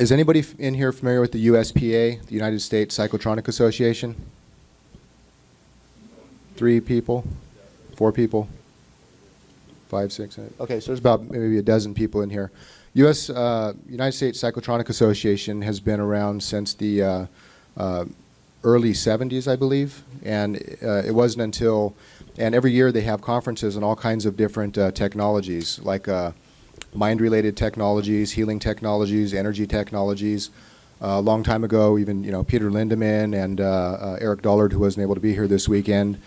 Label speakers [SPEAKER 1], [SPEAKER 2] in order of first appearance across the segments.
[SPEAKER 1] Is anybody in here familiar with the USPA, the United States Psychotronic Association? 3 people? 4 people? 5, 6? Okay, so there's about maybe a dozen people in here. United States Psychotronic Association has been around since the early 70s, I believe, and it wasn't until, and every year they have conferences on all kinds of different technologies, like mind-related technologies, healing technologies, energy technologies. A long time ago, even Peter Lindemann and Eric Dollard, who wasn't able to be here this weekend.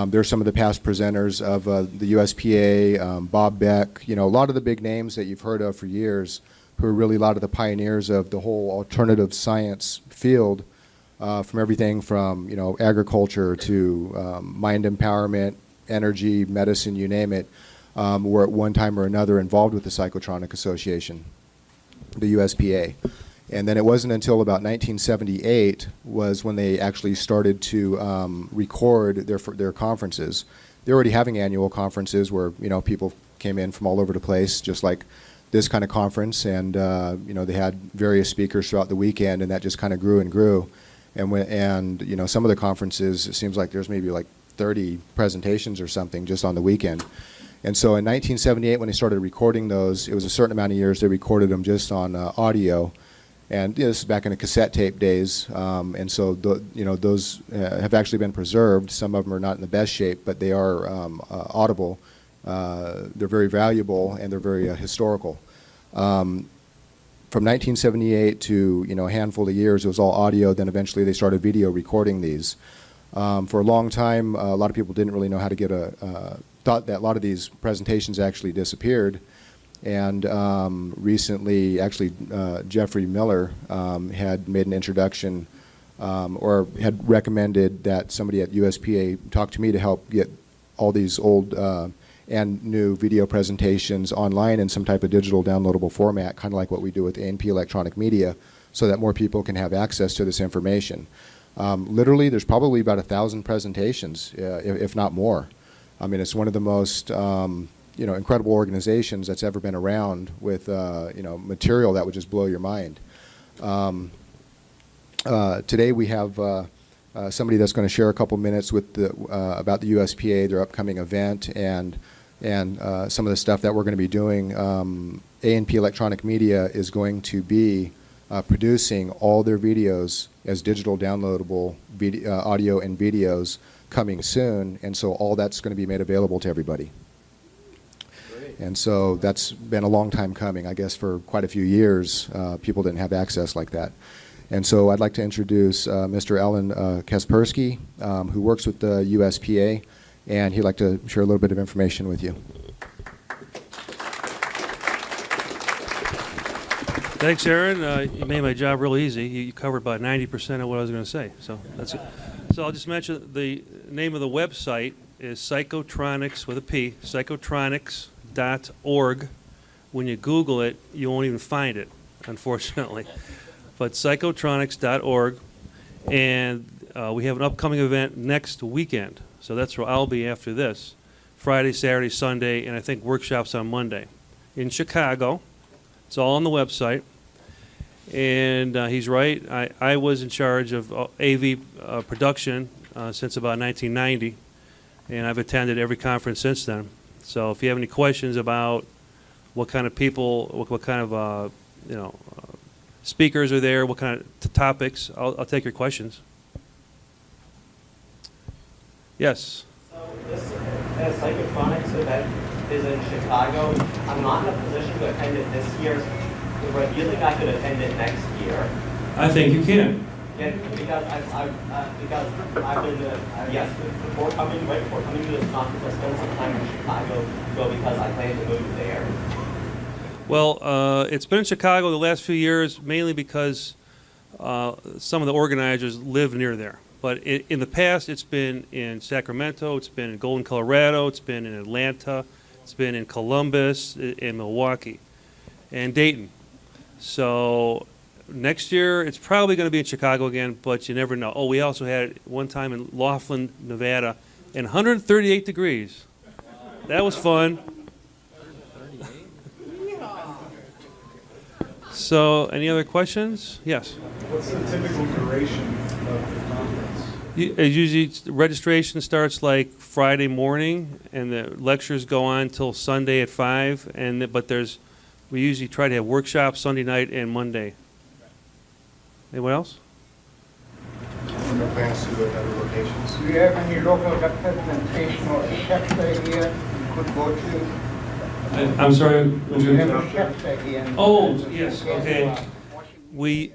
[SPEAKER 1] They're some of the past presenters of the USPA, Bob Beck, a lot of the big names that you've heard of for years, who are really a lot of the pioneers of the whole alternative science field, from everything from agriculture to mind empowerment, energy, medicine, you name it. Were at one time or another involved with the Psychotronic Association, the USPA. And then it wasn't until about 1978 was when they actually started to record their conferences. They're already having annual conferences where people came in from all over the place, just like this kind of conference, and they had various speakers throughout the weekend, and that just kind of grew and grew. And some of the conferences, it seems like there's maybe like 30 presentations or something just on the weekend. And so in 1978, when they started recording those, it was a certain amount of years they recorded them just on audio. And this is back in the cassette tape days. And so those have actually been preserved. Some of them are not in the best shape, but they are audible. They're very valuable, and they're very historical. From 1978 to a handful of years, it was all audio. Then eventually they started video recording these. For a long time, a lot of people didn't really know how to get thought that a lot of these presentations actually disappeared. And recently, actually, Geoffrey Miller had made an introduction or had recommended that somebody at USPA talk to me to help get all these old and new video presentations online in some type of digital downloadable format, kind of like what we do with A&P Electronic Media, so that more people can have access to this information. Literally, there's probably about 1,000 presentations, if not more. I mean, it's one of the most incredible organizations that's ever been around, with material that would just blow your mind. Today we have somebody that's going to share a couple minutes with about the USPA, their upcoming event, and some of the stuff that we're going to be doing. A&P Electronic Media is going to be producing all their videos as digital downloadable audio and videos coming soon, and so all that's going to be made available to everybody. Great. And so that's been a long time coming. I guess for quite a few years, people didn't have access like that. And so I'd like to introduce Mr. Alan Kaspersky, who works with the USPA, and he'd like to share a little bit of information with you.
[SPEAKER 2] Thanks, Aaron. You made my job real easy. You covered about 90% of what I was going to say. So that's it. So I'll just mention the name of the website is Psychotronics with a P, psychotronics.org. When you Google it, you won't even find it, unfortunately. But psychotronics.org. And we have an upcoming event next weekend. So that's where I'll be after this. Friday, Saturday, Sunday, and I think workshops on Monday. In Chicago. It's all on the website. And he's right. I was in charge of AV production since about 1990, and I've attended every conference since then. So if you have any questions about what kind of people, what kind of speakers are there, what kind of topics, I'll take your questions. Yes.
[SPEAKER 3] So this Psychotronics event is in Chicago. I'm not in a position to attend it this year. Do you think I could attend it next year?
[SPEAKER 2] I think you can.
[SPEAKER 3] Yeah, because I've been yes, before coming to this conference, I spent some time in Chicago because I plan to move there.
[SPEAKER 2] Well, it's been in Chicago the last few years, mainly because some of the organizers live near there. But in the past, it's been in Sacramento, it's been in Golden, Colorado, it's been in Atlanta, it's been in Columbus, in Milwaukee, and Dayton. So next year, it's probably going to be in Chicago again, but you never know. Oh, we also had it one time in Laughlin, Nevada, and 138 degrees. That was fun. So, any other questions? Yes.
[SPEAKER 4] What's the typical duration of the conference?
[SPEAKER 2] Usually, registration starts like Friday morning, and the lectures go on till Sunday at 5. But we usually try to have workshops Sunday night and Monday. Anyone else?
[SPEAKER 1] No plans to do it at other locations?
[SPEAKER 5] Do you have any local representation or chapter here you could go to?
[SPEAKER 2] I'm sorry.
[SPEAKER 5] Do you have a chapter here?
[SPEAKER 2] Oh, yes, okay. We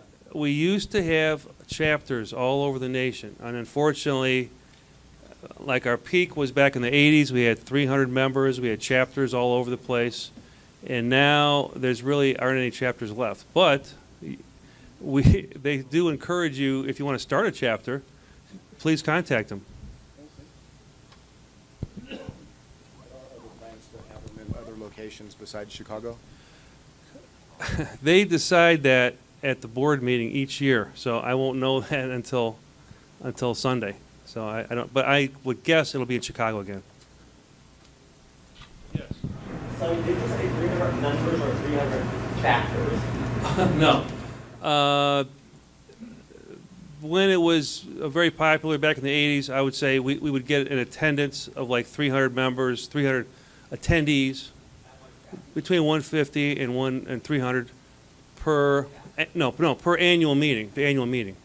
[SPEAKER 2] used to have chapters all over the nation, and unfortunately, like our peak was back in the 80s, we had 300 members, we had chapters all over the place, and now there's really aren't any chapters left. But they do encourage you, if you want to start a chapter, please contact them.
[SPEAKER 1] Plans to have them in other locations besides Chicago?
[SPEAKER 2] They decide that at the board meeting each year, so I won't know that until Sunday. So I don't, but I would guess it'll be in Chicago again. Yes.
[SPEAKER 3] So did you say 300 members or 300 chapters?
[SPEAKER 2] No. When it was very popular back in the 80s, I would say we would get an attendance of like 300 members, 300 attendees, between 150 and 300 per annual meeting. The annual meeting.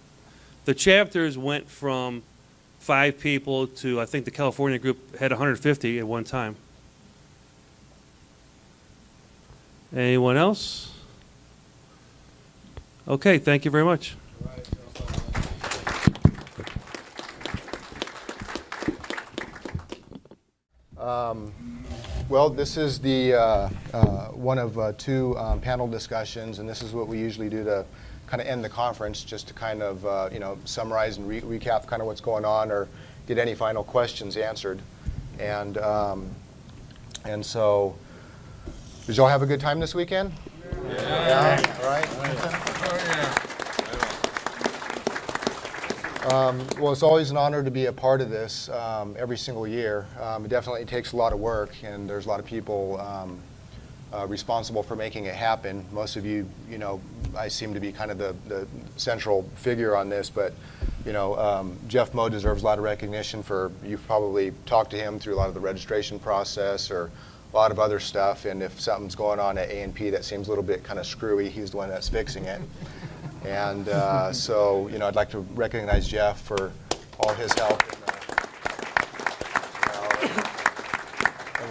[SPEAKER 2] The chapters went from 5 people to, I think the California group had 150 at one time. Anyone else? Okay, thank you very much.
[SPEAKER 1] Well, this is the one of 2 panel discussions, and this is what we usually do to kind of end the conference, just to kind of summarize and recap kind of what's going on, or get any final questions answered. And so, did y'all have a good time this weekend? Yeah. All right. Well, it's always an honor to be a part of this every single year. It definitely takes a lot of work, and there's a lot of people responsible for making it happen. Most of you, I seem to be kind of the central figure on this, but Jeff Moe deserves a lot of recognition for, you've probably talked to him through a lot of the registration process or a lot of other stuff, and if something's going on at A&P that seems a little bit kind of screwy, he's the one that's fixing it. And so, I'd like to recognize Jeff for all his help. And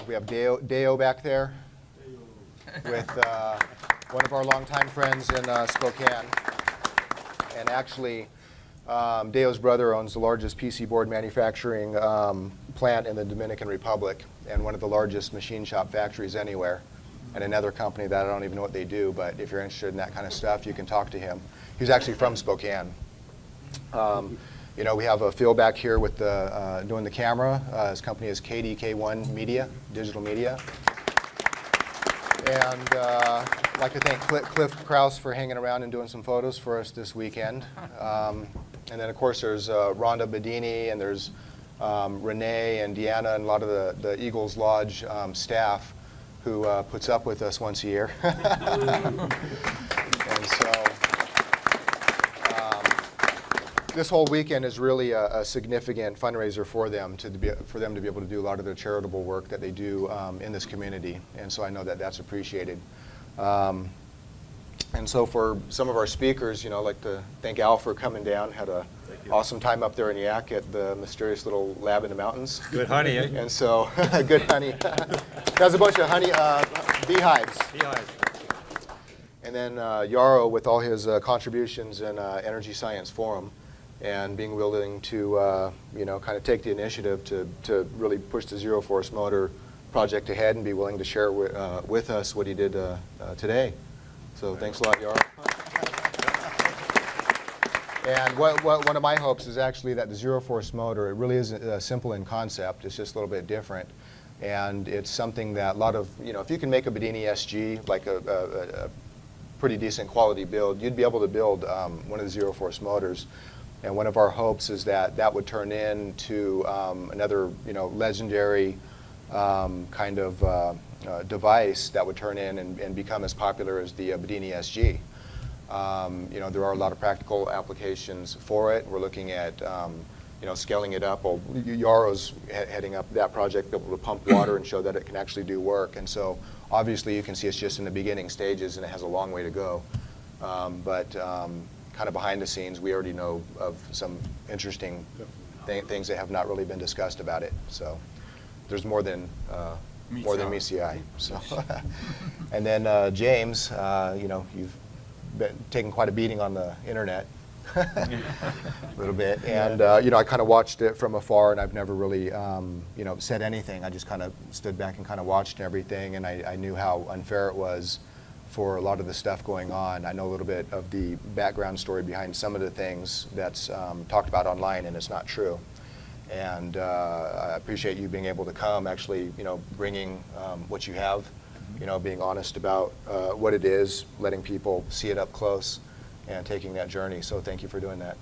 [SPEAKER 1] we have Deo back there with one of our longtime friends in Spokane. And actually, Deo's brother owns the largest PC board manufacturing plant in the Dominican Republic, and one of the largest machine shop factories anywhere. And another company that I don't even know what they do, but if you're interested in that kind of stuff, you can talk to him. He's actually from Spokane. We have a Phil back here with doing the camera. His company is KDK1 Media, Digital Media. And I'd like to thank Cliff Krause for hanging around and doing some photos for us this weekend. And then, of course, there's Rhonda Bedini, and there's Renee and Deanna, and a lot of the Eagles Lodge staff who puts up with us once a year. And so this whole weekend is really a significant fundraiser for them to be able to do a lot of their charitable work that they do in this community. And so I know that that's appreciated. And so for some of our speakers, I'd like to thank Al for coming down. Had a awesome time up there in Yak at the mysterious little lab in the mountains.
[SPEAKER 6] Good honey, eh?
[SPEAKER 1] And so, good honey. There's a bunch of honey beehives.
[SPEAKER 6] Beehives.
[SPEAKER 1] And then Yaro with all his contributions in Energy Science Forum, and being willing to, kind of take the initiative to really push the Zero Force Motor project ahead and be willing to share with us what he did today. So thanks a lot, Yaro. And one of my hopes is actually that the Zero Force Motor, it really isn't simple in concept. It's just a little bit different. And it's something that a lot of, if you can make a Bedini SG, like a pretty decent quality build, you'd be able to build one of the Zero Force motors. And one of our hopes is that would turn into another, legendary kind of device that would turn in and become as popular as the Bedini SG. You know, there are a lot of practical applications for it. We're looking at you know, scaling it up. Well, Yaro's heading up that project, able to pump water and show that it can actually do work. And so obviously you can see it's just in the beginning stages and it has a long way to go. But kind of behind the scenes, we already know of some interesting things that have not really been discussed about it. So there's more than meets the eye. So, and then James, you know, you've been taking quite a beating on the internet. A little bit, and you know, I kind of watched it from afar, and I've never really, you know, said anything. I just kind of stood back and kind of watched everything, and I knew how unfair it was for a lot of the stuff going on. I know a little bit of the background story behind some of the things that's talked about online, and it's not true. And I appreciate you being able to come, actually, you know, bringing what you have, you know, being honest about what it is, letting people see it up close, and taking that journey. So thank you for doing that.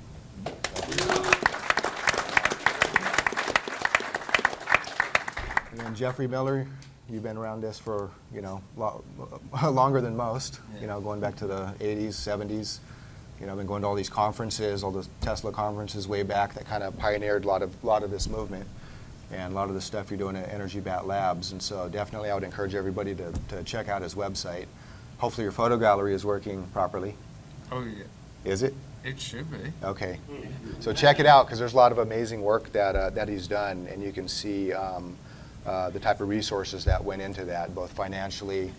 [SPEAKER 1] And then Geoffrey Miller, you've been around this for, you know, longer than most, you know, going back to the 80s, 70s. You know, I've been going to all these conferences, all the Tesla conferences way back that kind of pioneered a lot of this movement and a lot of the stuff you're doing at Energy Bat Labs. And so definitely I would encourage everybody to check out his website. Hopefully your photo gallery is working properly.
[SPEAKER 6] Oh, yeah.
[SPEAKER 1] Is it?
[SPEAKER 6] It should be.
[SPEAKER 1] Okay. So check it out, because there's a lot of amazing work that he's done, and you can see the type of resources that went into that, both financially,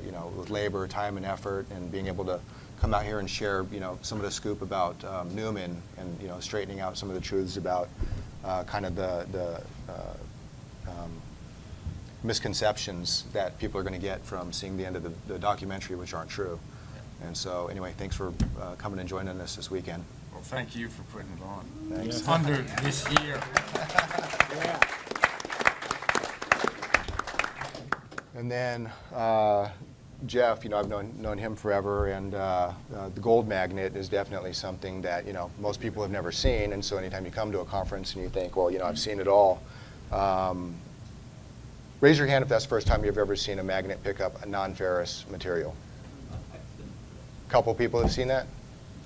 [SPEAKER 1] you know, with labor, time, and effort, and being able to come out here and share, you know, some of the scoop about Newman and, you know, straightening out some of the truths about kind of the misconceptions that people are going to get from seeing the end of the documentary, which aren't true. And so, anyway, thanks for coming and joining us this weekend.
[SPEAKER 6] Well, thank you for putting it on.
[SPEAKER 1] Thanks.
[SPEAKER 6] Yes. Under this year.
[SPEAKER 1] And then Jeff, you know, I've known him forever, and the gold magnet is definitely something that, you know, most people have never seen. And so anytime you come to a conference and you think, well, you know, I've seen it all, raise your hand if that's the first time you've ever seen a magnet pick up a non-ferrous material. A couple people have seen that?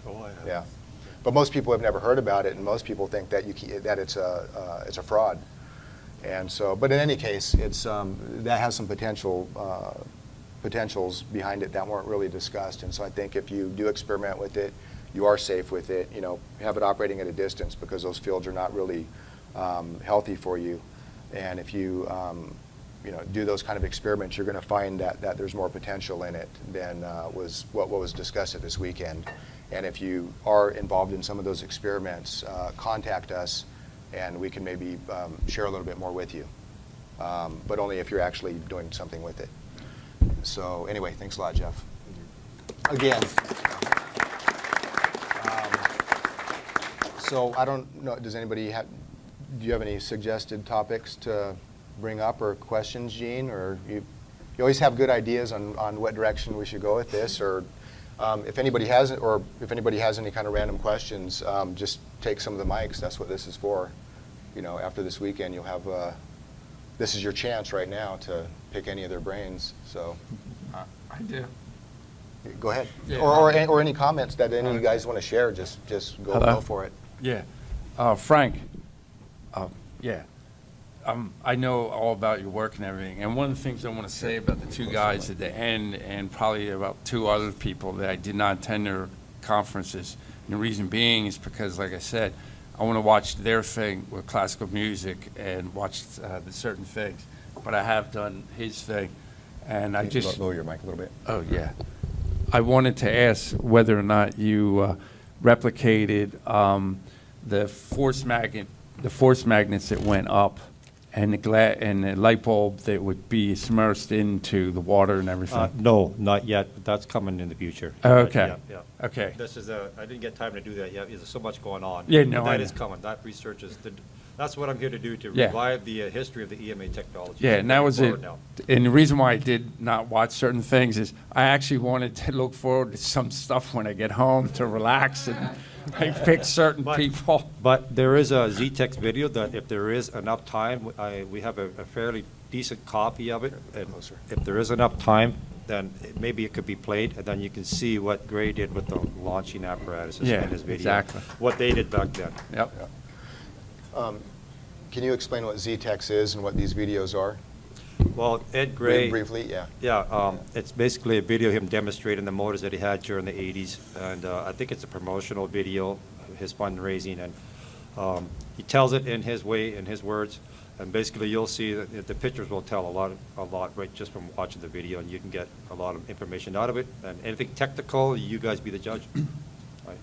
[SPEAKER 7] Oh, I have.
[SPEAKER 1] Yeah. But most people have never heard about it, and most people think that that it's a fraud. And so, but in any case, it's that has some potentials behind it that weren't really discussed. And so I think if you do experiment with it, you are safe with it. You know, have it operating at a distance, because those fields are not really healthy for you. And if you you know, do those kind of experiments, you're going to find that there's more potential in it than was what was discussed at this weekend. And if you are involved in some of those experiments, contact us, and we can maybe share a little bit more with you. But only if you're actually doing something with it. So anyway, thanks a lot, Jeff. Again. So I don't know, does anybody do you have any suggested topics to bring up, or questions, Jeane? Or you always have good ideas on what direction we should go with this, or if anybody has any kind of random questions, just take some of the mics. That's what this is for. You know, after this weekend, you'll have this is your chance right now to pick any of their brains. So
[SPEAKER 6] I do.
[SPEAKER 1] go ahead.
[SPEAKER 6] Yeah.
[SPEAKER 1] Or any comments that any of you guys want to share. Just go for it.
[SPEAKER 6] Yeah. Frank, yeah. I know all about your work and everything, and one of the things I want to say about the two guys at the end, and probably about two other people that I did not attend their conferences, and the reason being is because, like I said, I want to watch their thing with classical music and watch the certain things, but I have done his thing, and I just...
[SPEAKER 1] Lower your mic a little bit.
[SPEAKER 6] Oh, yeah. I wanted to ask whether or not you replicated the force magnets that went up, and the light bulb that would be submerged into the water and everything?
[SPEAKER 7] No, not yet, but that's coming in the future.
[SPEAKER 6] Oh, okay.
[SPEAKER 7] Yeah.
[SPEAKER 6] Okay.
[SPEAKER 7] This is I didn't get time to do that yet. There's so much going on.
[SPEAKER 6] Yeah, no,
[SPEAKER 7] But
[SPEAKER 6] I
[SPEAKER 7] that is
[SPEAKER 6] know.
[SPEAKER 7] coming. That research is, that's what I'm here to do, to
[SPEAKER 6] Yeah.
[SPEAKER 7] revive the history of the EMA technology.
[SPEAKER 6] Yeah,
[SPEAKER 7] So
[SPEAKER 6] and that
[SPEAKER 7] moving
[SPEAKER 6] was it.
[SPEAKER 7] forward now.
[SPEAKER 6] And the reason why I did not watch certain things is I actually wanted to look forward to some stuff when I get home to relax and I pick certain
[SPEAKER 7] But-
[SPEAKER 6] people.
[SPEAKER 7] But there is a Z-Tex video that if there is enough time, we have a fairly decent copy of it, and
[SPEAKER 1] Closer.
[SPEAKER 7] if there is enough time, then maybe it could be played, and then you can see what Gray did with the launching apparatuses
[SPEAKER 6] Yeah,
[SPEAKER 7] in his video.
[SPEAKER 6] exactly.
[SPEAKER 7] What they did back then.
[SPEAKER 6] Yep.
[SPEAKER 1] Can you explain what Z-Tex is and what these videos are?
[SPEAKER 7] Well, Ed Gray.
[SPEAKER 1] Briefly, yeah.
[SPEAKER 7] Yeah, it's basically a video of him demonstrating the motors that he had during the 80s, and I think it's a promotional video, his fundraising, and he tells it in his way, in his words, and basically you'll see that the pictures will tell a lot right just from watching the video, and you can get a lot of information out of it, and anything technical, you guys be the judge. Right.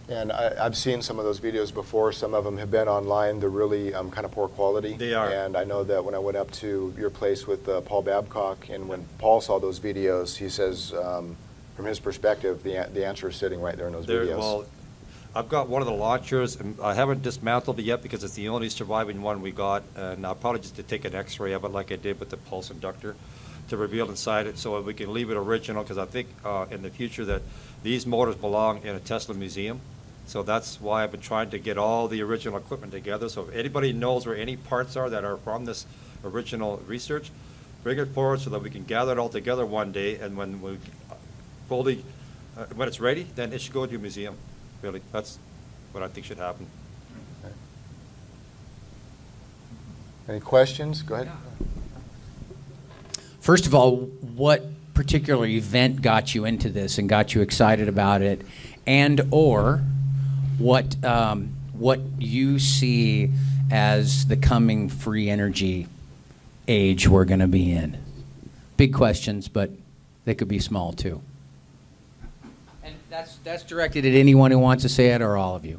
[SPEAKER 1] And I've seen some of those videos before. Some of them have been online. They're really kind of poor quality.
[SPEAKER 7] They are.
[SPEAKER 1] And I know that when I went up to your place with Paul Babcock, and when Paul saw those videos, he says, from his perspective, the answer is sitting right there in those videos.
[SPEAKER 7] Well, I've got one of the launchers, and I haven't dismantled it yet because it's the only surviving one we got, and I'll probably just to take an X-ray of it like I did with the pulse inductor to reveal inside it so we can leave it original, because I think in the future that these motors belong in a Tesla museum. So that's why I've been trying to get all the original equipment together. So if anybody knows where any parts are that are from this original research, bring it forward so that we can gather it all together one day, and when we fully, when it's ready, then it should go to a museum. Really, that's what I think should happen.
[SPEAKER 1] Any questions? Go ahead.
[SPEAKER 8] First of all, what particular event got you into this and got you excited about it, and or what you see as the coming free energy age we're going to be in? Big questions, but they could be small too. And that's directed at anyone who wants to say it, or all of you.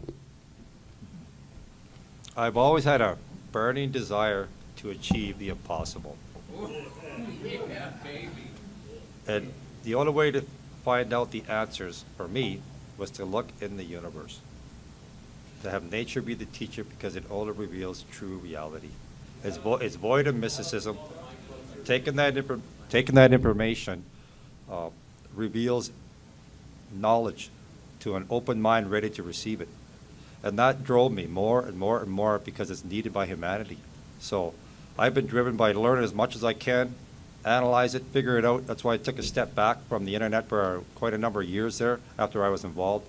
[SPEAKER 7] I've always had a burning desire to achieve the impossible.
[SPEAKER 8] Yeah, baby.
[SPEAKER 7] And the only way to find out the answers for me was to look in the universe. To have nature be the teacher, because it only reveals true reality. It's void of mysticism. Taking that information reveals knowledge to an open mind ready to receive it. And that drove me more and more and more because it's needed by humanity. So I've been driven by learning as much as I can, analyze it, figure it out. That's why I took a step back from the internet for quite a number of years there after I was involved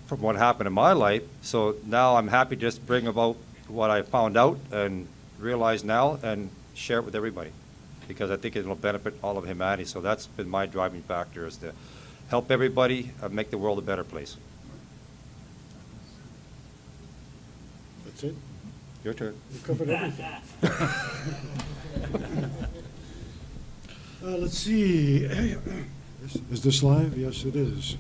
[SPEAKER 7] from what happened in my life. So now I'm happy to just bring about what I found out and realize now and share it with everybody, because I think it will benefit all of humanity. So that's been my driving factor, is to help everybody make the world a better place.
[SPEAKER 4] That's it?
[SPEAKER 7] Your turn.
[SPEAKER 4] You covered everything. Let's see. Is this live? Yes, it is.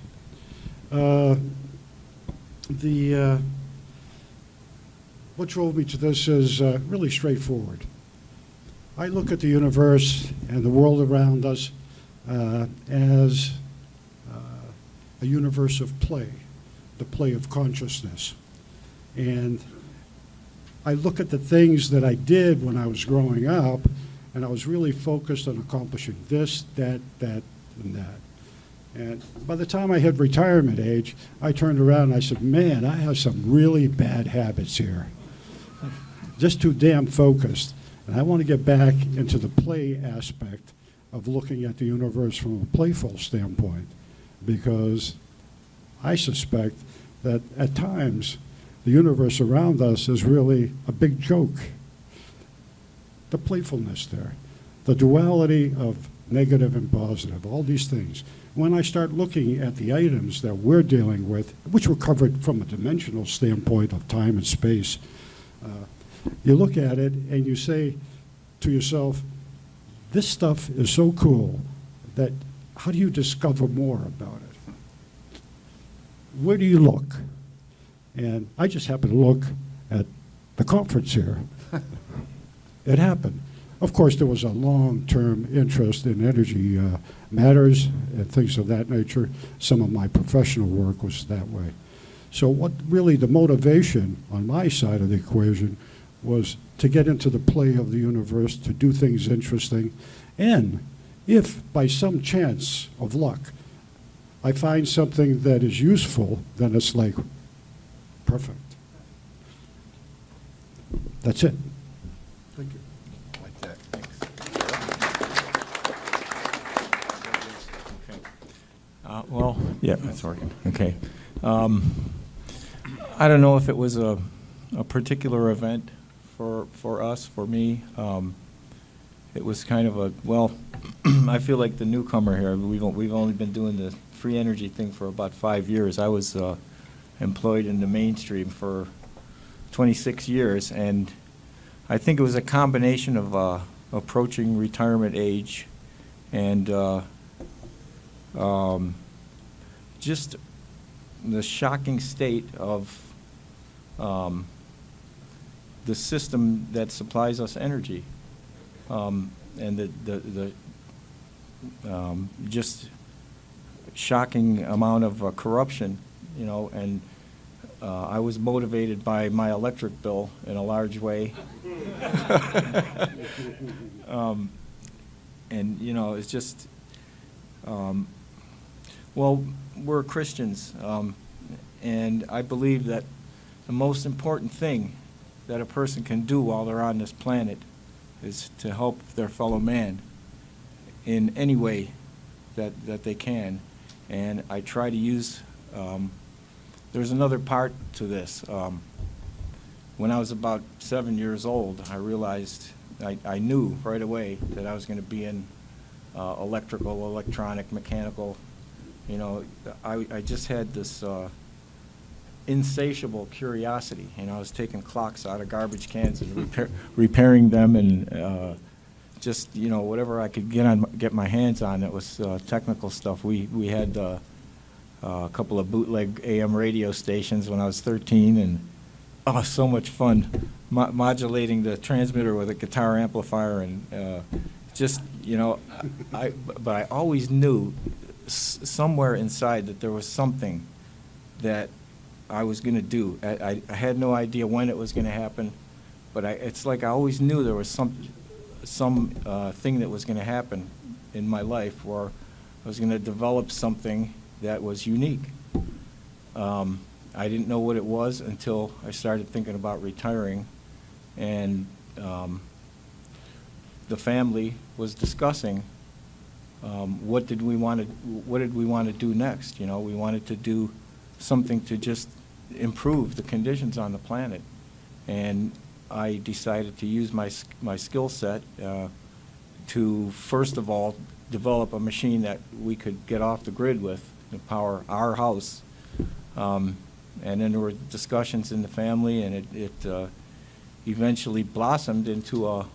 [SPEAKER 4] What drove me to this is really straightforward. I look at the universe and the world around us as a universe of play, the play of consciousness. And I look at the things that I did when I was growing up, and I was really focused on accomplishing this, that, and that. And by the time I hit retirement age, I turned around and I said, man, I have some really bad habits here. Just too damn focused. And I want to get back into the play aspect of looking at the universe from a playful standpoint, because I suspect that at times the universe around us is really a big joke. The playfulness there, the duality of negative and positive, all these things. When I start looking at the items that we're dealing with, which were covered from a dimensional standpoint of time and space, you look at it and you say to yourself, this stuff is so cool that how do you discover more about it? Where do you look? And I just happened to look at the conference here. It happened. Of course, there was a long-term interest in energy matters and things of that nature. Some of my professional work was that way. So what really the motivation on my side of the equation was to get into the play of the universe, to do things interesting. And if by some chance of luck I find something that is useful, then it's like, perfect. That's it. Thank you.
[SPEAKER 9] Well, yeah, that's working. Okay. I don't know if it was a particular event for us, for me. It was kind of a, well, I feel like the newcomer here. We've only been doing the free energy thing for about 5 years. I was employed in the mainstream for 26 years, and I think it was a combination of approaching retirement age and just the shocking state of the system that supplies us energy, and the just shocking amount of corruption, you know, and I was motivated by my electric bill in a large way. And, you know, it's just, well, we're Christians, and I believe that the most important thing that a person can do while they're on this planet is to help their fellow man in any way that they can. And I try to use, there's another part to this. When I was about 7 years old, I realized, I knew right away that I was going to be in electrical, electronic, mechanical. You know, I just had this insatiable curiosity. You know, I was taking clocks out of garbage cans and repairing them, and just, you know, whatever I could get my hands on that was technical stuff. We had a couple of bootleg AM radio stations when I was 13, and oh, so much fun modulating the transmitter with a guitar amplifier, and just, you know, but I always knew somewhere inside that there was something that I was going to do. I had no idea when it was going to happen, but it's like I always knew there was some thing that was going to happen in my life where I was going to develop something that was unique. I didn't know what it was until I started thinking about retiring, and the family was discussing what did we want to do next. You know, we wanted to do something to just improve the conditions on the planet, and I decided to use my skill set to first of all develop a machine that we could get off the grid with to power our house. And then there were discussions in the family, and it eventually blossomed into a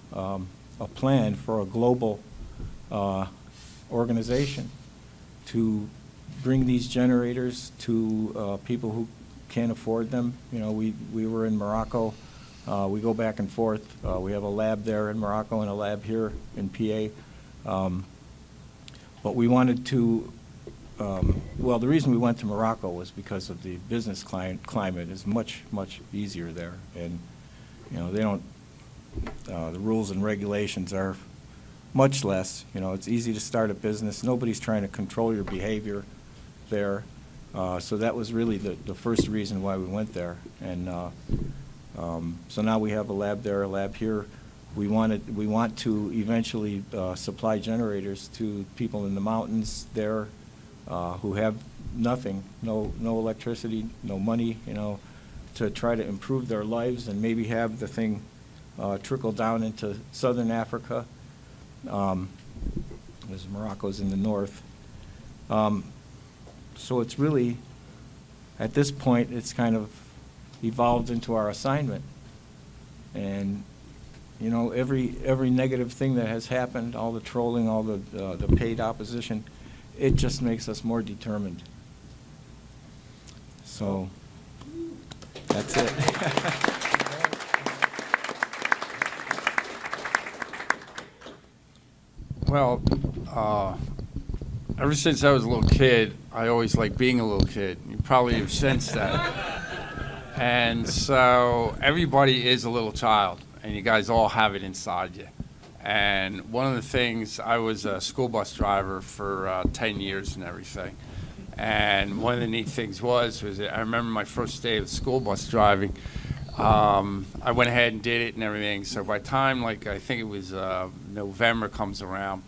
[SPEAKER 9] plan for a global organization to bring these generators to people who can't afford them. You know, we were in Morocco. We go back and forth. We have a lab there in Morocco and a lab here in PA. But we wanted to, well, the reason we went to Morocco was because of the business climate is much, much easier there. And, you know, they don't, the rules and regulations are much less. You know, it's easy to start a business. Nobody's trying to control your behavior there. So that was really the first reason why we went there. And so now we have a lab there, a lab here. We want to eventually supply generators to people in the mountains there who have nothing, no electricity, no money, you know, to try to improve their lives and maybe have the thing trickle down into southern Africa, as Morocco's in the north. So it's really, at this point, it's kind of evolved into our assignment. And, you know, every negative thing that has happened, all the trolling, all the paid opposition, it just makes us more determined. So that's it.
[SPEAKER 6] Well, ever since I was a little kid, I always liked being a little kid. You probably have sensed that. And so everybody is a little child, and you guys all have it inside you. And one of the things, I was a school bus driver for 10 years and everything. And one of the neat things was I remember my first day of school bus driving, I went ahead and did it and everything. So by the time, like, I think it was November comes around,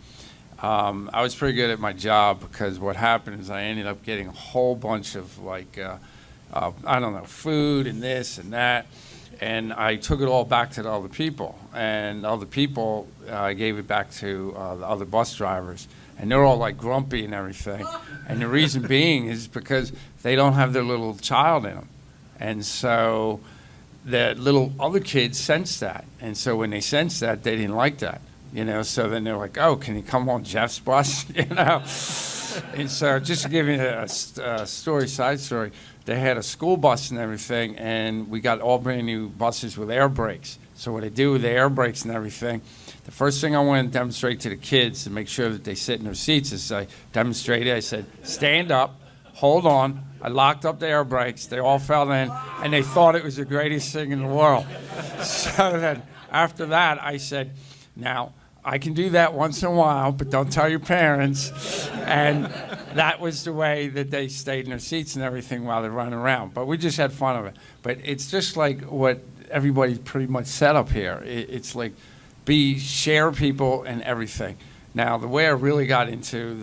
[SPEAKER 6] I was pretty good at my job because what happened is I ended up getting a whole bunch of like, I don't know, food and this and that. And I took it all back to the other people. And the other people, I gave it back to the other bus drivers. And they're all like grumpy and everything. And the reason being is because they don't have their little child in them. And so the little other kids sensed that. And so when they sensed that, they didn't like that. You know, so then they're like, oh, can you come on Jeff's bus? You know? And so just to give you a side story, they had a school bus and everything, and we got all brand new buses with air brakes. So what I do with the air brakes and everything, the first thing I want to demonstrate to the kids to make sure that they sit in their seats is I demonstrated, I said, stand up, hold on. I locked up the air brakes. They all fell in, and they thought it was the greatest thing in the world. So then after that, I said, now, I can do that once in a while, but don't tell your parents. And that was the way that they stayed in their seats and everything while they're running around. But we just had fun of it. But it's just like what everybody pretty much said up here. It's like share people and everything. Now, the way I really got into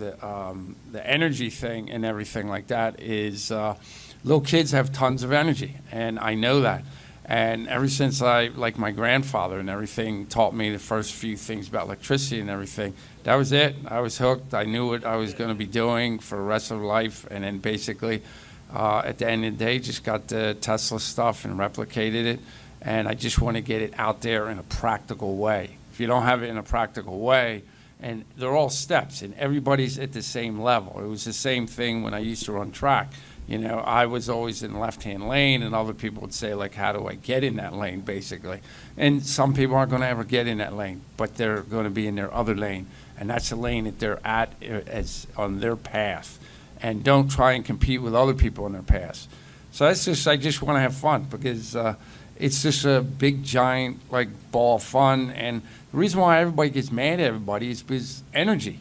[SPEAKER 6] the energy thing and everything like that is little kids have tons of energy, and I know that. And ever since like my grandfather and everything taught me the first few things about electricity and everything, that was it. I was hooked. I knew what I was going to be doing for the rest of life. And then basically, at the end of the day, just got the Tesla stuff and replicated it. And I just want to get it out there in a practical way. If you don't have it in a practical way, and they're all steps, and everybody's at the same level. It was the same thing when I used to run track. You know, I was always in the left-hand lane, and other people would say, like, how do I get in that lane, basically? And some people aren't going to ever get in that lane, but they're going to be in their other lane, and that's the lane that they're at as on their path. And don't try and compete with other people on their paths. So that's just, I just want to have fun because it's just a big, giant, like, ball of fun. And the reason why everybody gets mad at everybody is because energy.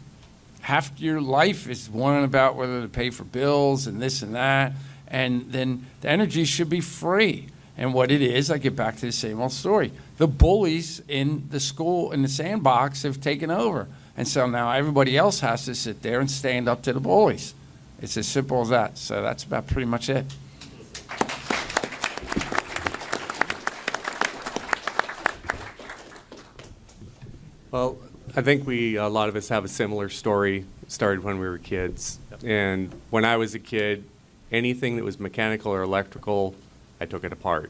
[SPEAKER 6] Half your life is worrying about whether to pay for bills and this and that, and then the energy should be free. And what it is, I get back to the same old story. The bullies in the school, in the sandbox, have taken over. And so now everybody else has to sit there and stand up to the bullies. It's as simple as that. So that's about pretty much it.
[SPEAKER 10] Well, I think a lot of us have a similar story. It started when we were kids. And when I was a kid, anything that was mechanical or electrical, I took it apart.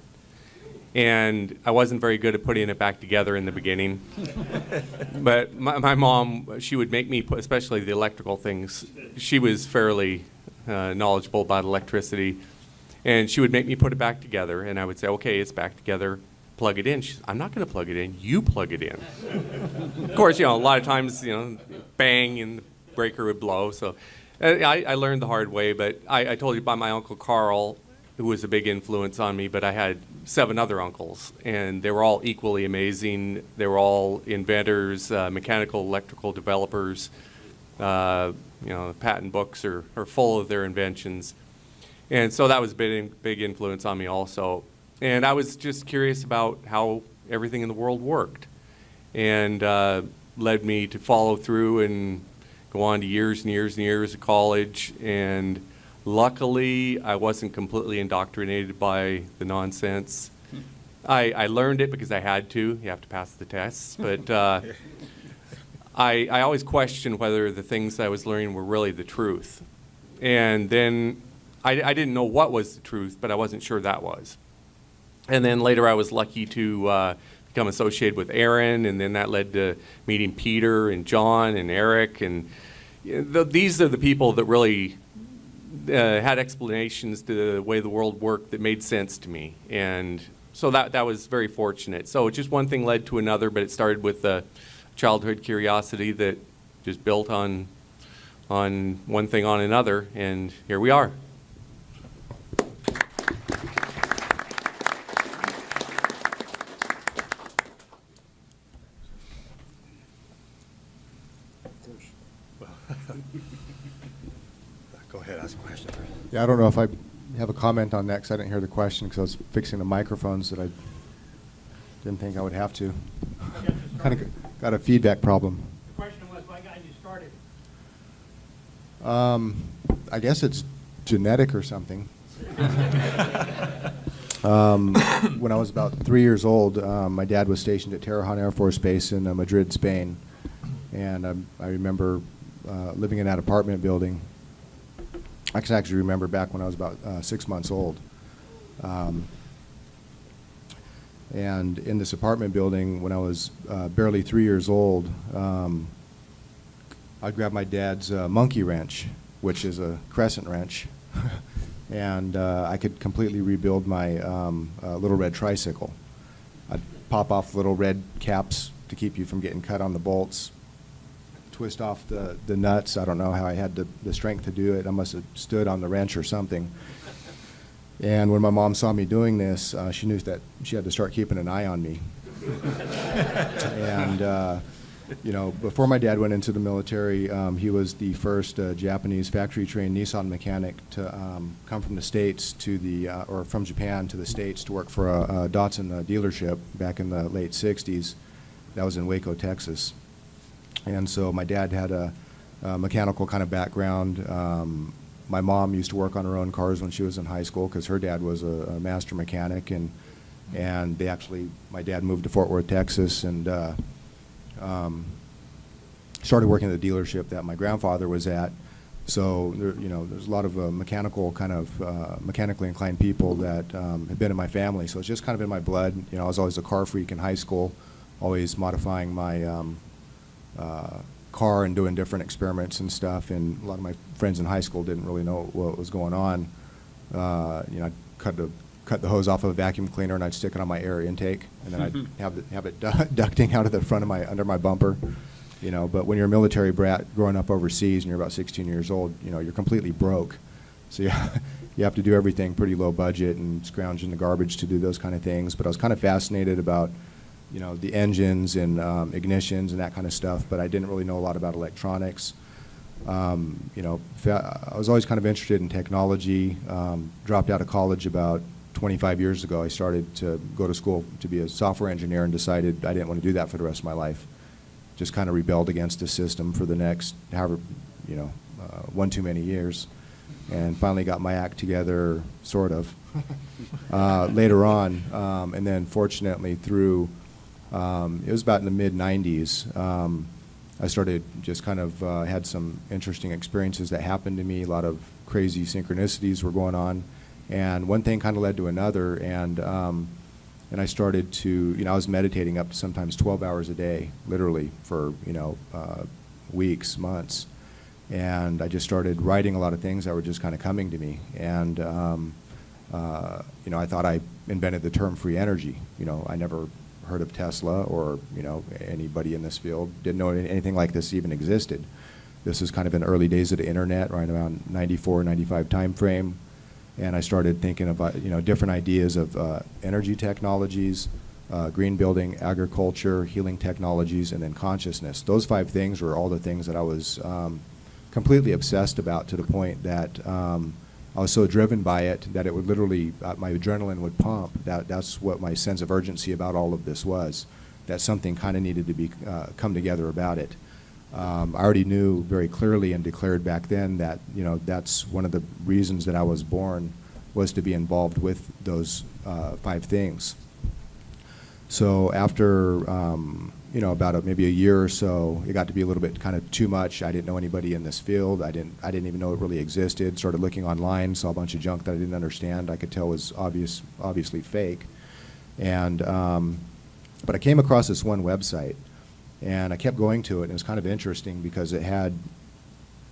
[SPEAKER 10] And I wasn't very good at putting it back together in the beginning. But my mom, she would make me put, especially the electrical things, she was fairly knowledgeable about electricity. And she would make me put it back together. And I would say, okay, it's back together. Plug it in. She said, I'm not going to plug it in. You plug it in. Of course, a lot of times, bang, and the breaker would blow. So I learned the hard way. But I told you about my Uncle Carl, who was a big influence on me. But I had 7 other uncles, and they were all equally amazing. They were all inventors, mechanical, electrical developers. The patent books are full of their inventions. And so that was a big influence on me also. And I was just curious about how everything in the world worked, and led me to follow through and go on to years and years and years of college. And luckily, I wasn't completely indoctrinated by the nonsense. I learned it because I had to. You have to pass the tests. But I always questioned whether the things I was learning were really the truth. And then I didn't know what was the truth, but I wasn't sure that was. And then later I was lucky to become associated with Aaron, and then that led to meeting Peter and John and Eric. And these are the people that really had explanations to the way the world worked that made sense to me. And so that was very fortunate. So just one thing led to another, but it started with a childhood curiosity that just built on one thing on another, and here we are.
[SPEAKER 7] Go ahead, ask a question.
[SPEAKER 1] Yeah, I don't know if I have a comment on that because I didn't hear the question because I was fixing the microphones that I didn't think I would have to. Kind of got a feedback problem.
[SPEAKER 11] The question was, why got you started?
[SPEAKER 1] I guess it's genetic or something. When I was about 3 years old, my dad was stationed at Tarrajan Air Force Base in Madrid, Spain. And I remember living in that apartment building. I can actually remember back when I was about 6 months old. And in this apartment building, when I was barely 3 years old, I'd grab my dad's monkey wrench, which is a crescent wrench, and I could completely rebuild my little red tricycle. I'd pop off little red caps to keep you from getting cut on the bolts, twist off the nuts. I don't know how I had the strength to do it. I must have stood on the wrench or something. And when my mom saw me doing this, she knew that she had to start keeping an eye on me. And you know, before my dad went into the military, he was the first Japanese factory-trained Nissan mechanic to come from the States to the, or from Japan to the States to work for a Datsun dealership back in the late 60s. That was in Waco, Texas. And so my dad had a mechanical kind of background. My mom used to work on her own cars when she was in high school because her dad was a master mechanic, and they actually, my dad moved to Fort Worth, Texas, and started working at the dealership that my grandfather was at. So there, you know, there's a lot of mechanical kind of mechanically inclined people that have been in my family. So it's just kind of in my blood. You know, I was always a car freak in high school, always modifying my car and doing different experiments and stuff. And a lot of my friends in high school didn't really know what was going on. You know, I'd cut the hose off of a vacuum cleaner and I'd stick it on my air intake, and then I'd have it ducting out of the front of under my bumper. You know, but when you're a military brat growing up overseas and you're about 16 years old, you know, you're completely broke. So you have to do everything pretty low budget and scrounge in the garbage to do those kind of things. But I was kind of fascinated about, you know, the engines and ignitions and that kind of stuff, but I didn't really know a lot about electronics. You know, I was always kind of interested in technology. Dropped out of college about 25 years ago. I started to go to school to be a software engineer and decided I didn't want to do that for the rest of my life. Just kind of rebelled against the system for the next, however, you know, one too many years, and finally got my act together, sort of, later on. And then fortunately through, it was about in the mid-90s, I started just kind of had some interesting experiences that happened to me. A lot of crazy synchronicities were going on. And one thing kind of led to another, and I started to, you know, I was meditating up to sometimes 12 hours a day, literally, for, you know, weeks, months. And I just started writing a lot of things that were just kind of coming to me. And, you know, I thought I invented the term free energy. You know, I never heard of Tesla or, you know, anybody in this field. Didn't know anything like this even existed. This is kind of in the early days of the internet, right around 94, 95 time frame. And I started thinking about, you know, different ideas of energy technologies, green building, agriculture, healing technologies, and then consciousness. Those 5 things were all the things that I was completely obsessed about, to the point that I was so driven by it that it would literally, my adrenaline would pump. That's what my sense of urgency about all of this was, that something kind of needed to be come together about it. I already knew very clearly and declared back then that, you know, that's one of the reasons that I was born, was to be involved with those 5 things. So after, you know, about maybe a year or so, it got to be a little bit kind of too much. I didn't know anybody in this field. I didn't even know it really existed. Started looking online, saw a bunch of junk that I didn't understand. I could tell was obviously fake. And but I came across this one website. And I kept going to it, and it was kind of interesting because it had,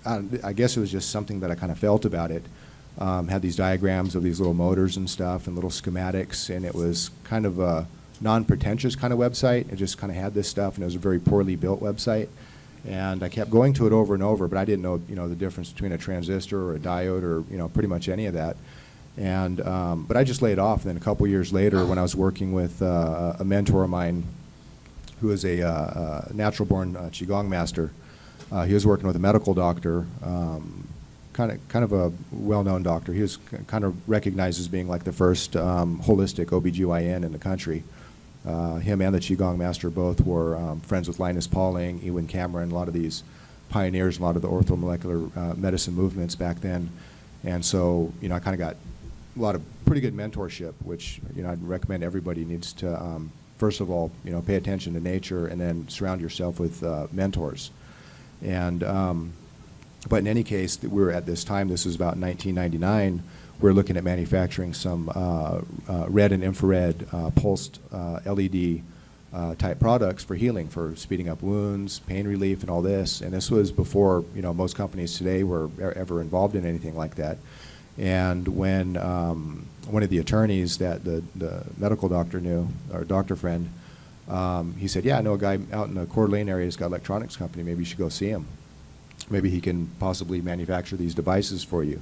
[SPEAKER 1] I guess it was just something that I kind of felt about it. Had these diagrams of these little motors and stuff and little schematics, and it was kind of a non-pretentious kind of website. It just kind of had this stuff, and it was a very poorly built website. And I kept going to it over and over, but I didn't know, you know, the difference between a transistor or a diode or, you know, pretty much any of that. And but I just laid off. And then a couple years later, when I was working with a mentor of mine, who was a natural-born Qigong master. He was working with a medical doctor, kind of a well-known doctor. He was kind of recognized as being like the first holistic OBGYN in the country. Him and the Qigong master both were friends with Linus Pauling, Ewan Cameron, a lot of these pioneers in a lot of the orthomolecular medicine movements back then. And so, I kind of got a lot of pretty good mentorship, which, I'd recommend everybody needs to, first of all, pay attention to nature and then surround yourself with mentors. And, but in any case, we were at this time, this was about 1999, we were looking at manufacturing some red and infrared pulsed LED type products for healing, for speeding up wounds, pain relief, and all this. And this was before most companies today were ever involved in anything like that. And when one of the attorneys that the medical doctor knew, our doctor friend, he said, "Yeah, I know a guy out in the Coeur d'Alene area who's got an electronics company. Maybe you should go see him. Maybe he can possibly manufacture these devices for you."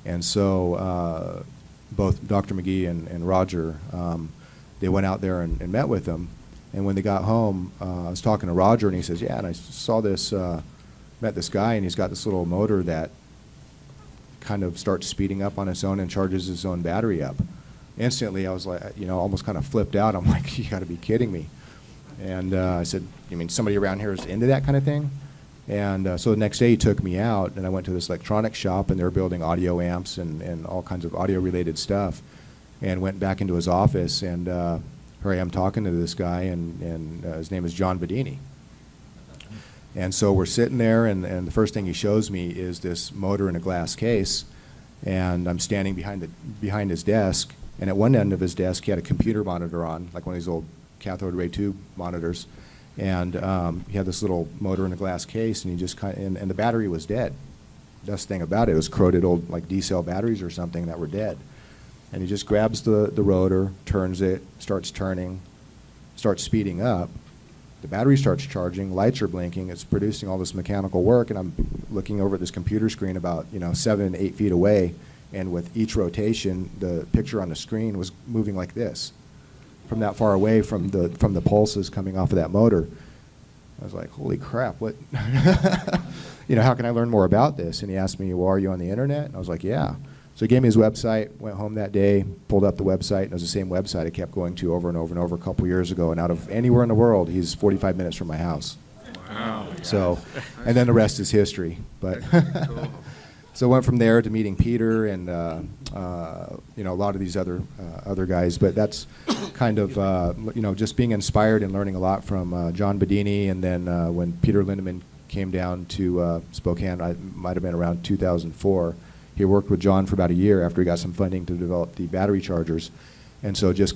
[SPEAKER 1] And so both Dr. McGee and Roger, they went out there and met with him. And when they got home, I was talking to Roger, and he says, "Yeah, and I saw this, met this guy, and he's got this little motor that kind of starts speeding up on its own and charges its own battery up." Instantly, I was like, almost kind of flipped out. I'm like, "You got to be kidding me." And I said, "You mean somebody around here is into that kind of thing?" And so the next day he took me out, and I went to this electronics shop, and they were building audio amps and all kinds of audio-related stuff, and went back into his office, and here I am talking to this guy, and his name is John Bedini. And so we're sitting there, and the first thing he shows me is this motor in a glass case, and I'm standing behind his desk, and at one end of his desk he had a computer monitor on, like one of these old cathode ray tube monitors, and he had this little motor in a glass case, and he just and the battery was dead. Best thing about it was corroded old like D-cell batteries or something that were dead. And he just grabs the rotor, turns it, starts turning, starts speeding up. The battery starts charging, lights are blinking, it's producing all this mechanical work, and I'm looking over at this computer screen about 7, 8 feet away, and with each rotation, the picture on the screen was moving like this, from that far away from the pulses coming off of that motor. I was like, holy crap, what? How can I learn more about this? And he asked me, well, are you on the internet? And I was like, yeah. So he gave me his website, went home that day, pulled up the website, and it was the same website I kept going to over and over and over a couple years ago. And out of anywhere in the world, he's 45 minutes from my house. Wow. So, and then the rest is history. But so I went from there to meeting Peter and a lot of these other guys. But that's kind of just being inspired and learning a lot from John Bedini. And then when Peter Lindemann came down to Spokane, I might have been around 2004. He worked with John for about a year after he got some funding to develop the battery chargers. And so just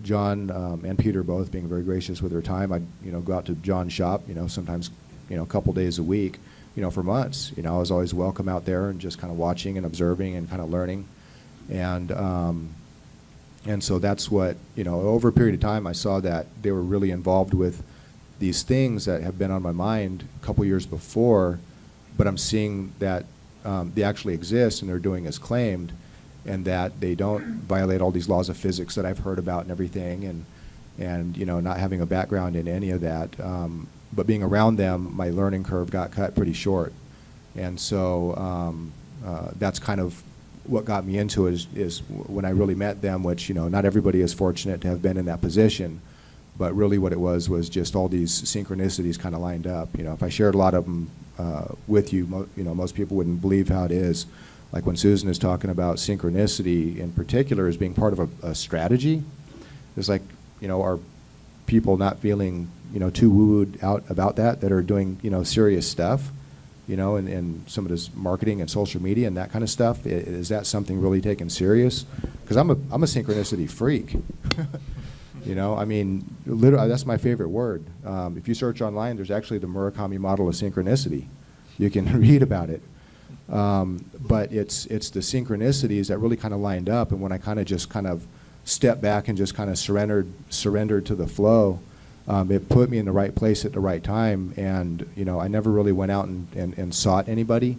[SPEAKER 1] John and Peter both being very gracious with their time. I'd go out to John's shop, sometimes a couple days a week, for months. I was always welcome out there and just kind of watching and observing and kind of learning. And so that's what, over a period of time I saw that they were really involved with these things that have been on my mind a couple years before, but I'm seeing that they actually exist and they're doing as claimed, and that they don't violate all these laws of physics that I've heard about and everything, and not having a background in any of that. But being around them, my learning curve got cut pretty short. And so that's kind of what got me into it is when I really met them, which not everybody is fortunate to have been in that position. But really what it was just all these synchronicities kind of lined up. If I shared a lot of them with you, most people wouldn't believe how it is. Like when Susan is talking about synchronicity in particular as being part of a strategy, it's like, are people not feeling, too woo-wooed out about that are doing, serious stuff, and some of this marketing and social media and that kind of stuff? Is that something really taken serious? Because I'm a synchronicity freak. Literally, that's my favorite word. If you search online, there's actually the Murakami model of synchronicity. You can read about it. But it's the synchronicities that really kind of lined up, and when I kind of stepped back and just kind of surrendered to the flow, it put me in the right place at the right time. And I never really went out and sought anybody.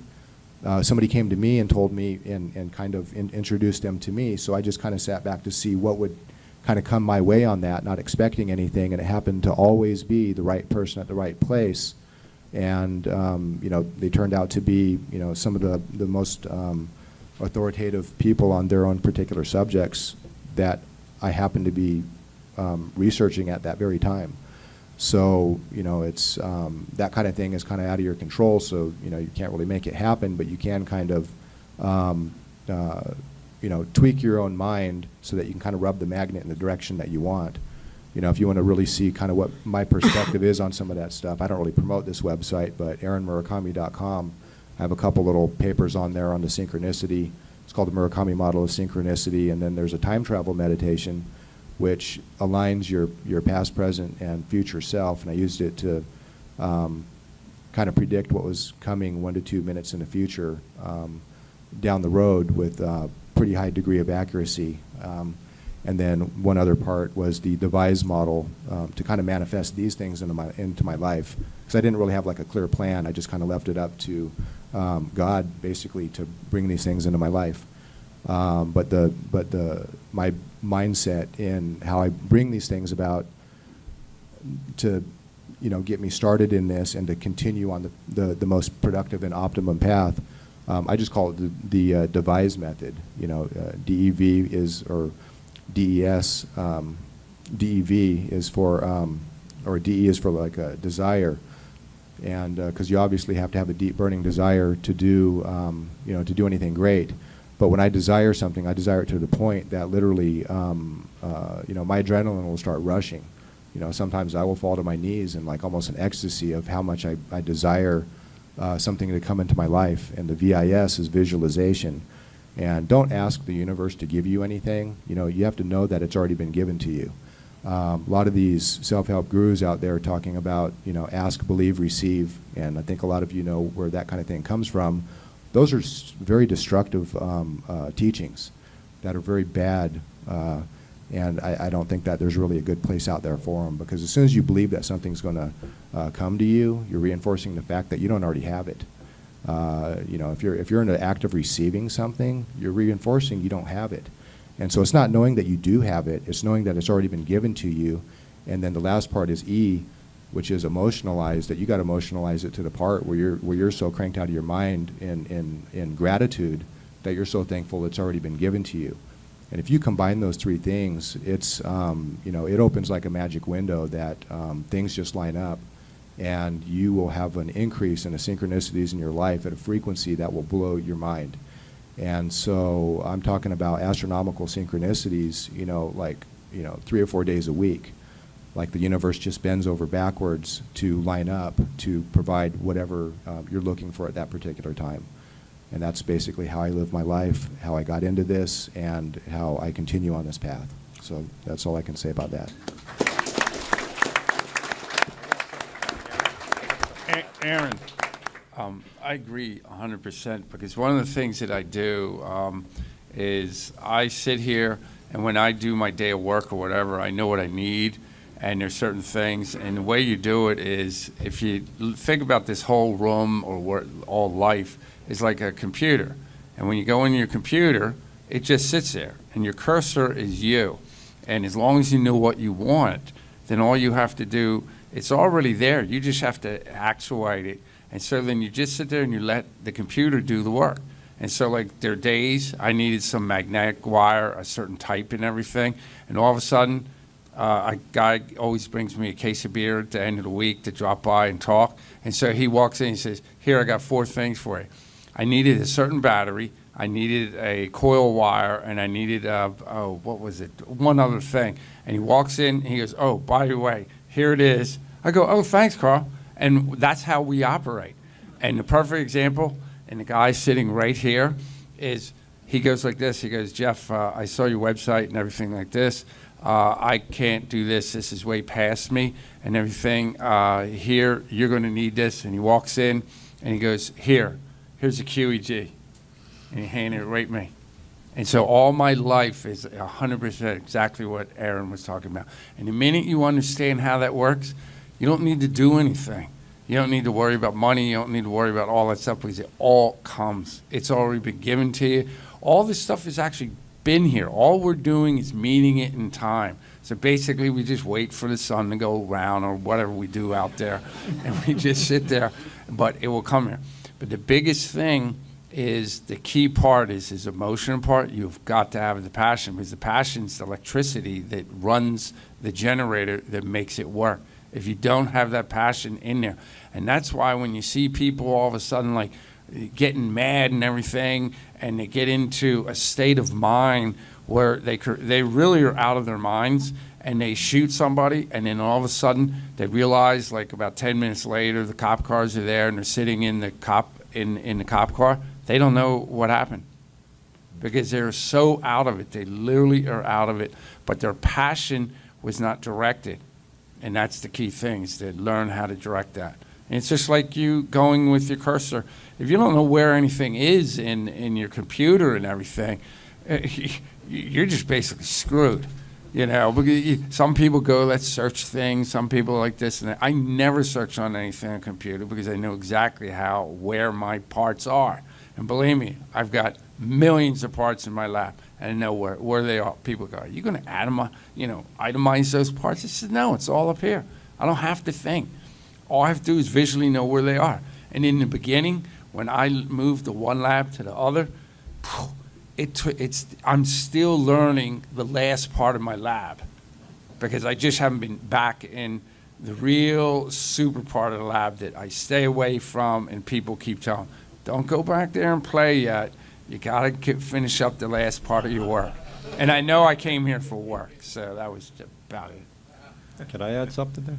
[SPEAKER 1] Somebody came to me and told me and kind of introduced them to me, so I just kind of sat back to see what would kind of come my way on that, not expecting anything, and it happened to always be the right person at the right place. And they turned out to be some of the most authoritative people on their own particular subjects that I happened to be researching at that very time. So, you know, it's that kind of thing is kind of out of your control. So, you know, you can't really make it happen, but you can kind of, you know, tweak your own mind so that you can kind of rub the magnet in the direction that you want. You know, if you want to really see kind of what my perspective is on some of that stuff, I don't really promote this website, but AaronMurakami.com, I have a couple little papers on there on the synchronicity. It's called the Murakami model of synchronicity, and then there's a time travel meditation which aligns your past, present, and future self, and I used it to kind of predict what was coming 1 to 2 minutes in the future down the road with a pretty high degree of accuracy. And then one other part was the devise model to kind of manifest these things into my life, because I didn't really have like a clear plan. I just kind of left it up to God basically to bring these things into my life. But my mindset in how I bring these things about to, you know, get me started in this and to continue on the most productive and optimum path, I just call it the devise method. You know, DEV is, or DES, DEV is for, or DE is for like a desire, and because you obviously have to have a deep burning desire to do, you know, to do anything great. But when I desire something, I desire it to the point that literally, you know, my adrenaline will start rushing. You know, sometimes I will fall to my knees in like almost an ecstasy of how much I desire something to come into my life. And the VIS is visualization. And don't ask the universe to give you anything. You know, you have to know that it's already been given to you. A lot of these self-help gurus out there are talking about, you know, ask, believe, receive. And I think a lot of you know where that kind of thing comes from. Those are very destructive teachings that are very bad. And I don't think that there's really a good place out there for them, because as soon as you believe that something's going to come to you, you're reinforcing the fact that you don't already have it. You know, if you're in the act of receiving something, you're reinforcing you don't have it. And so it's not knowing that you do have it, it's knowing that it's already been given to you. And then the last part is E, which is emotionalize, that you got to emotionalize it to the part where you're so cranked out of your mind in gratitude that you're so thankful it's already been given to you. And if you combine those three things, it's, you know, it opens like a magic window that things just line up, and you will have an increase in the synchronicities in your life at a frequency that will blow your mind. And so I'm talking about astronomical synchronicities, you know, like, you know, 3 or 4 days a week. Like the universe just bends over backwards to line up to provide whatever you're looking for at that particular time. And that's basically how I live my life, how I got into this, and how I continue on this path. So that's all I can say about that.
[SPEAKER 6] Aaron, I agree 100%, because one of the things that I do is I sit here, and when I do my day of work or whatever, I know what I need, and there's certain things, and the way you do it is, if you think about this whole room or all life is like a computer, and when you go in your computer, it just sits there, and your cursor is you, and as long as you know what you want, then all you have to do, it's already there, you just have to actuate it. And so then you just sit there and you let the computer do the work. And so like there are days I needed some magnetic wire, a certain type and everything, and all of a sudden a guy always brings me a case of beer at the end of the week to drop by and talk. And so he walks in and says, here, I got 4 things for you. I needed a certain battery, I needed a coil wire, and I needed, what was it, one other thing. And he walks in and he goes, oh, by the way, here it is. I go, oh, thanks, Carl. And that's how we operate. And the perfect example, and the guy sitting right here, is he goes like this. He goes, Jeff, I saw your website and everything like this. I can't do this. This is way past me and everything. Here, you're going to need this. And he walks in and he goes, here's a QEG. And he handed it right to me. And so all my life is 100% exactly what Aaron was talking about. And the minute you understand how that works, you don't need to do anything. You don't need to worry about money. You don't need to worry about all that stuff, because it all comes. It's already been given to you. All this stuff has actually been here. All we're doing is meeting it in time. So basically, we just wait for the sun to go around or whatever we do out there, and we just sit there, but it will come here. But the biggest thing is, the key part is his emotional part. You've got to have the passion, because the passion is the electricity that runs the generator that makes it work. if you don't have that passion in there. And that's why when you see people all of a sudden like getting mad and everything, and they get into a state of mind where they really are out of their minds, and they shoot somebody, and then all of a sudden they realize, like about 10 minutes later, the cop cars are there and they're sitting in the cop car. They don't know what happened because they're so out of it. They literally are out of it, but their passion was not directed. And that's the key thing, is to learn how to direct that. And it's just like you going with your cursor. If you don't know where anything is in your computer and everything, you're just basically screwed. You know, because some people go, let's search things. Some people like this and that. I never search on anything on a computer because I know exactly where my parts are. And believe me, I've got millions of parts in my lab, and I know where they are. People go, are you going to itemize those parts? I said, no, it's all up here. I don't have to think. All I have to do is visually know where they are. And in the beginning, when I moved the one lab to the other, I'm still learning the last part of my lab because I just haven't been back in the real super part of the lab that I stay away from, and people keep telling, don't go back there and play yet. You got to finish up the last part of your work. And I know I came here for work, so that was about it.
[SPEAKER 7] Can I add something there?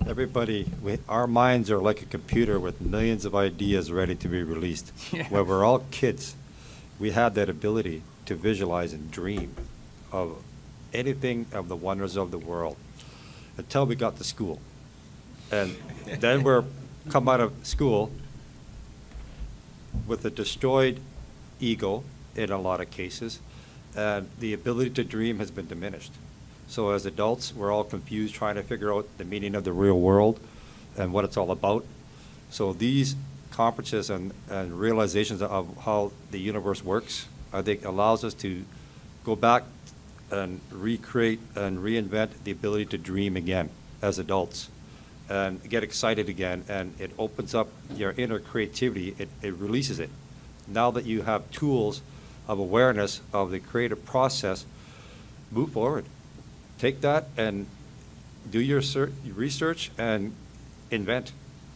[SPEAKER 7] Everybody, our minds are like a computer with millions of ideas ready to be released.
[SPEAKER 6] Yeah.
[SPEAKER 7] When we're all kids, we had that ability to visualize and dream of anything of the wonders of the world until we got to school. And then we're come out of school with a destroyed ego in a lot of cases, and the ability to dream has been diminished. So as adults, we're all confused trying to figure out the meaning of the real world and what it's all about. So these conferences and realizations of how the universe works, I think allows us to go back and recreate and reinvent the ability to dream again as adults and get excited again, and it opens up your inner creativity, it releases it. Now that you have tools of awareness of the creative process, move forward. Take that and do your research and invent.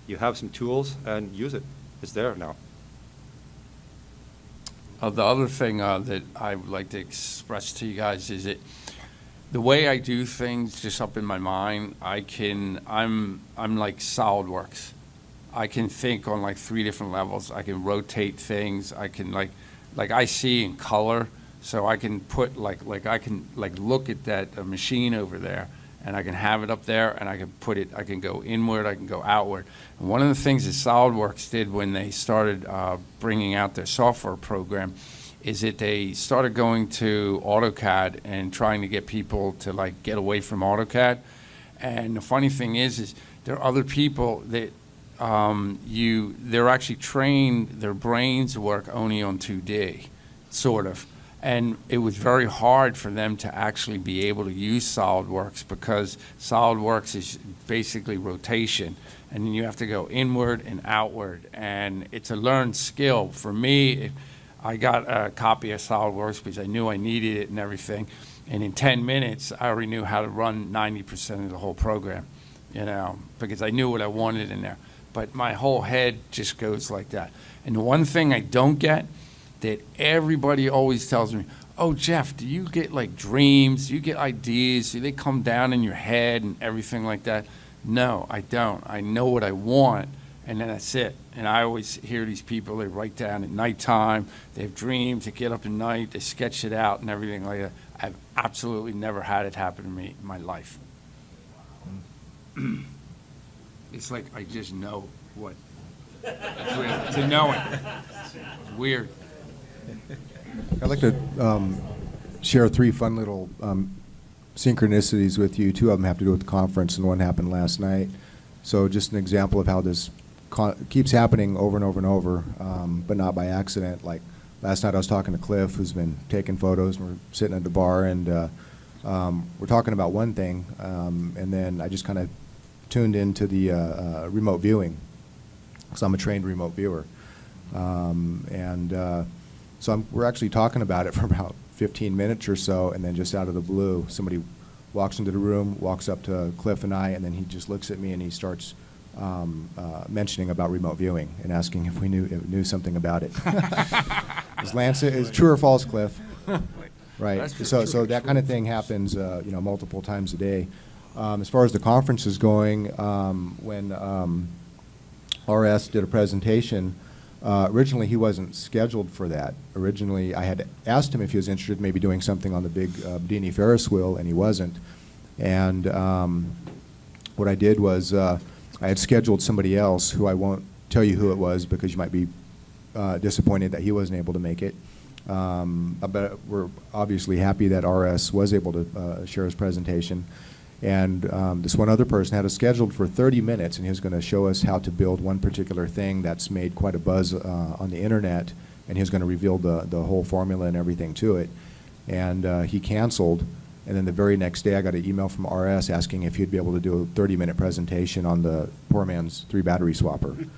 [SPEAKER 7] You have some tools and use it. It's there now.
[SPEAKER 6] The other thing that I would like to express to you guys is that the way I do things just up in my mind, I'm like SolidWorks. I can think on like 3 different levels. I can rotate things. I can like I see in color, so I can put I can look at that machine over there, and I can have it up there, and I can put it. I can go inward. I can go outward. And one of the things that SolidWorks did when they started bringing out their software program is that they started going to AutoCAD and trying to get people to like get away from AutoCAD. And the funny thing is there are other people that they're actually trained, their brains work only on 2D, sort of. And it was very hard for them to actually be able to use SolidWorks because SolidWorks is basically rotation. And then you have to go inward and outward. And it's a learned skill. For me, I got a copy of SolidWorks because I knew I needed it and everything. And in 10 minutes, I already knew how to run 90% of the whole program, because I knew what I wanted in there. But my whole head just goes like that. And the one thing I don't get that everybody always tells me, oh, Jeff, do you get like dreams? Do you get ideas? Do they come down in your head and everything like that? No, I don't. I know what I want, and then that's it. And I always hear these people, they write down at nighttime, they have dreams, they get up at night, they sketch it out and everything like that. I've absolutely never had it happen to me in my life. It's like I just know what. It's weird. It's a knowing. It's weird.
[SPEAKER 1] I'd like to share 3 fun little synchronicities with you. 2 of them have to do with the conference, and one happened last night. So just an example of how this keeps happening over and over and over, but not by accident. Like last night I was talking to Cliff, who's been taking photos, and we're sitting at the bar, and we're talking about one thing, and then I just kind of tuned into the remote viewing, because I'm a trained remote viewer. So we're actually talking about it for about 15 minutes or so, and then just out of the blue, somebody walks into the room, walks up to Cliff and I, and then he just looks at me and he starts mentioning about remote viewing and asking if we knew something about it. Is Lancet, is true or false, Cliff? Right.
[SPEAKER 6] That's
[SPEAKER 1] So that kind of thing happens, multiple times a day. As far as the conference is going, when RS did a presentation, originally he wasn't scheduled for that. Originally, I had asked him if he was interested in maybe doing something on the big Bedini Ferris wheel, and he wasn't. And what I did was I had scheduled somebody else who I won't tell you who it was because you might be disappointed that he wasn't able to make it. But we're obviously happy that RS was able to share his presentation. And this one other person had it scheduled for 30 minutes, and he was going to show us how to build one particular thing that's made quite a buzz on the internet, and he was going to reveal the whole formula and everything to it. And he canceled, and then the very next day I got an email from RS asking if he'd be able to do a 30-minute presentation on the poor man's 3-battery swapper.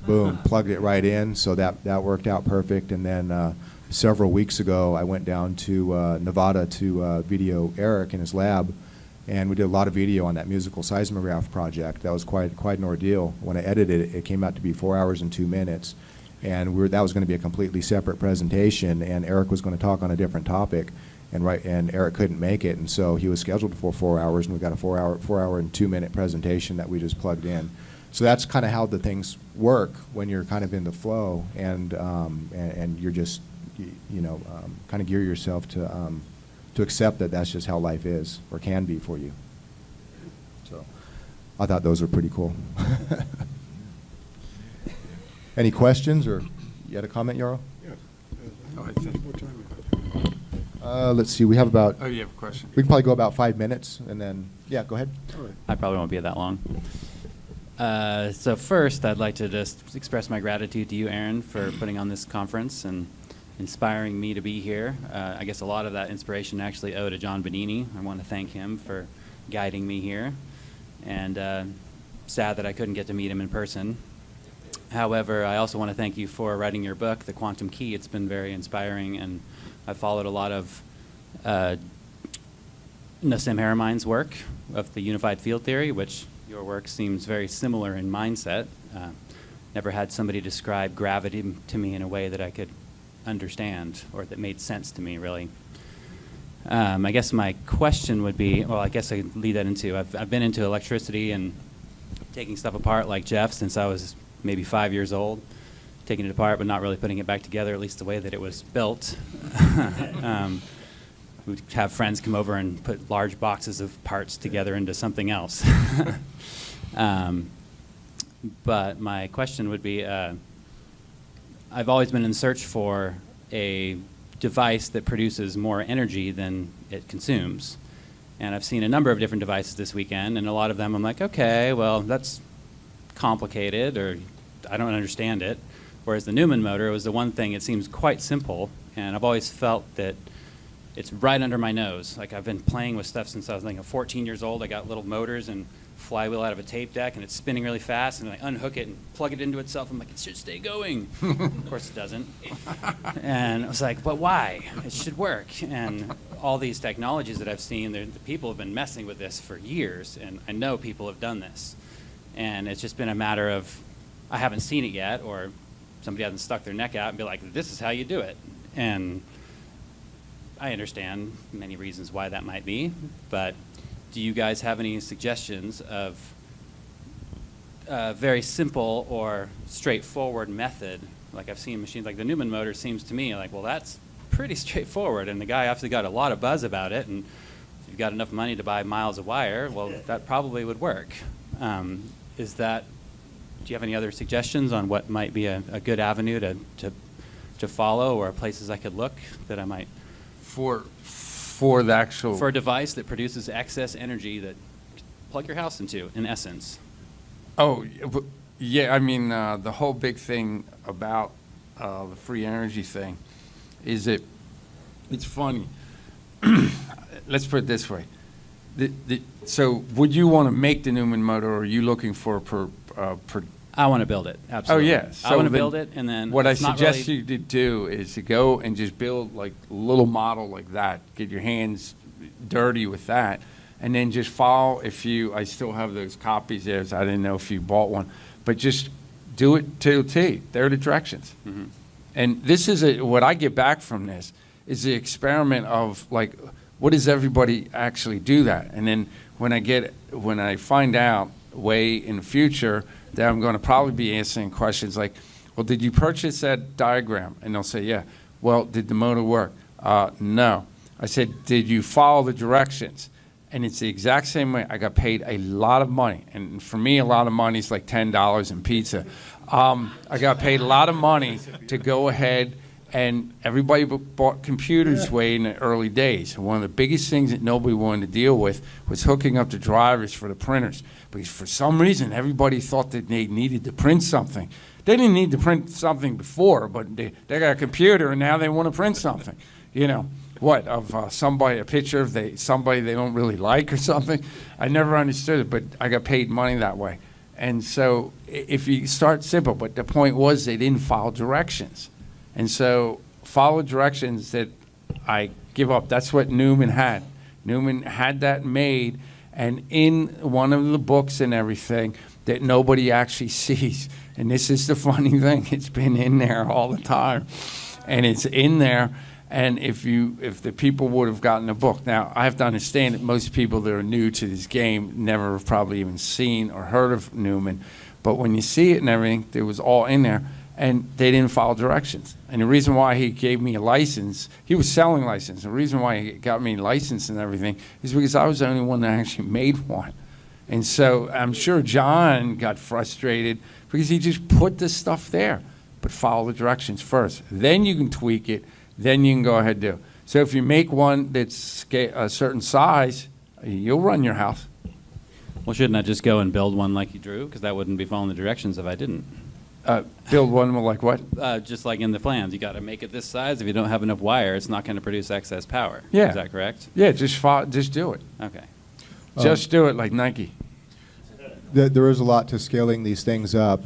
[SPEAKER 1] Boom, plugged it right in, so that worked out perfect. And then several weeks ago I went down to Nevada to video Eric in his lab, and we did a lot of video on that musical seismograph project. That was quite an ordeal. When I edited it, it came out to be 4 hours and 2 minutes. And that was going to be a completely separate presentation, and Eric was going to talk on a different topic, and Eric couldn't make it, and so he was scheduled for 4 hours, and we got a 4 hour and 2 minute presentation that we just plugged in. So that's kind of how the things work when you're kind of in the flow, and you're just kind of gear yourself to accept that that's just how life is, or can be for you. So I thought those were pretty cool. Any questions, or you had a comment, Yaro?
[SPEAKER 4] Yeah.
[SPEAKER 6] Oh, I think-
[SPEAKER 4] What time is it?
[SPEAKER 1] Let's see, we have about,
[SPEAKER 6] Oh, you have a question?
[SPEAKER 1] we can probably go about 5 minutes, and then, yeah, go ahead.
[SPEAKER 4] All right.
[SPEAKER 11] I probably won't be that long. So first, I'd like to just express my gratitude to you, Aaron, for putting on this conference and inspiring me to be here. I guess a lot of that inspiration actually owe to John Bedini. I want to thank him for guiding me here. And sad that I couldn't get to meet him in person. However, I also want to thank you for writing your book, The Quantum Key. It's been very inspiring, and I followed a lot of Nassim Haramein's work of the unified field theory, which your work seems very similar in mindset. Never had somebody describe gravity to me in a way that I could understand or that made sense to me, really. I guess my question would be, well, I guess I could lead that into, I've been into electricity and taking stuff apart like Jeff since I was maybe 5 years old, taking it apart but not really putting it back together, at least the way that it was built. We'd have friends come over and put large boxes of parts together into something else. But my question would be, I've always been in search for a device that produces more energy than it consumes. And I've seen a number of different devices this weekend, and a lot of them I'm like, okay, well, that's complicated, or I don't understand it. Whereas the Newman motor was the one thing, it seems quite simple, and I've always felt that it's right under my nose. Like, I've been playing with stuff since I was like 14 years old. I got little motors and flywheel out of a tape deck, and it's spinning really fast, and I unhook it and plug it into itself. I'm like, it should stay going. Of course it doesn't. And I was like, but why? It should work. And all these technologies that I've seen, the people have been messing with this for years, and I know people have done this. And it's just been a matter of, I haven't seen it yet, or somebody hasn't stuck their neck out and be like, this is how you do it. And I understand many reasons why that might be, but do you guys have any suggestions of a very simple or straightforward method? Like, I've seen machines like the Newman motor seems to me like, well, that's pretty straightforward, and the guy obviously got a lot of buzz about it, and if you've got enough money to buy miles of wire, well, that probably would work. Do you have any other suggestions on what might be a good avenue to follow, or places I could look that I might...
[SPEAKER 6] For the actual...
[SPEAKER 11] For a device that produces excess energy that you plug your house into, in essence.
[SPEAKER 6] Oh, yeah, I mean, the whole big thing about the free energy thing is that it's funny. Let's put it this way. So would you want to make the Newman motor, or are you looking for
[SPEAKER 11] I want to build it, absolutely.
[SPEAKER 6] Oh, yeah.
[SPEAKER 11] I want to build it, and then
[SPEAKER 6] what I
[SPEAKER 11] it's not
[SPEAKER 6] suggest
[SPEAKER 11] really...
[SPEAKER 6] you to do is to go and just build like a little model like that. Get your hands dirty with that, and then just follow. I still have those copies there, so I didn't know if you bought one, but just do it to the T. They're the directions.
[SPEAKER 11] Mm-hmm.
[SPEAKER 6] And this is what I get back from this is the experiment of like, what does everybody actually do that? And then when I find out way in the future that I'm going to probably be answering questions like, well, did you purchase that diagram? And they'll say, yeah. Well, did the motor work? No. I said, did you follow the directions? And it's the exact same way. I got paid a lot of money. And for me, a lot of money is like $10 in pizza. I got paid a lot of money to go ahead, and everybody bought computers way in the early days. One of the biggest things that nobody wanted to deal with was hooking up the drivers for the printers. Because for some reason, everybody thought that they needed to print something. They didn't need to print something before, but they got a computer, and now they want to print something. You know, what, of somebody, a picture of somebody they don't really like or something? I never understood it, but I got paid money that way. And so if you start simple, but the point was they didn't follow directions. And so follow directions that I give up. That's what Newman had. Newman had that made, and in one of the books and everything that nobody actually sees. And this is the funny thing. It's been in there all the time. And it's in there. And if the people would have gotten the book. Now, I have to understand that most people that are new to this game never have probably even seen or heard of Newman. But when you see it and everything, it was all in there. And they didn't follow directions. And the reason why he gave me a license, he was selling license. The reason why he got me a license and everything is because I was the only one that actually made one. And so I'm sure John got frustrated because he just put this stuff there. But follow the directions first. Then you can tweak it. Then you can go ahead and do it. So if you make one that's a certain size, you'll run your house.
[SPEAKER 11] Well, shouldn't I just go and build one like you drew? Because that wouldn't be following the directions if I didn't.
[SPEAKER 6] Build one like what?
[SPEAKER 11] Just like in the plans. You got to make it this size. If you don't have enough wire, it's not going to produce excess power.
[SPEAKER 6] Yeah.
[SPEAKER 11] Is that correct?
[SPEAKER 6] Yeah, just do it.
[SPEAKER 11] Okay.
[SPEAKER 6] Just do it like Nike.
[SPEAKER 1] There is a lot to scaling these things up.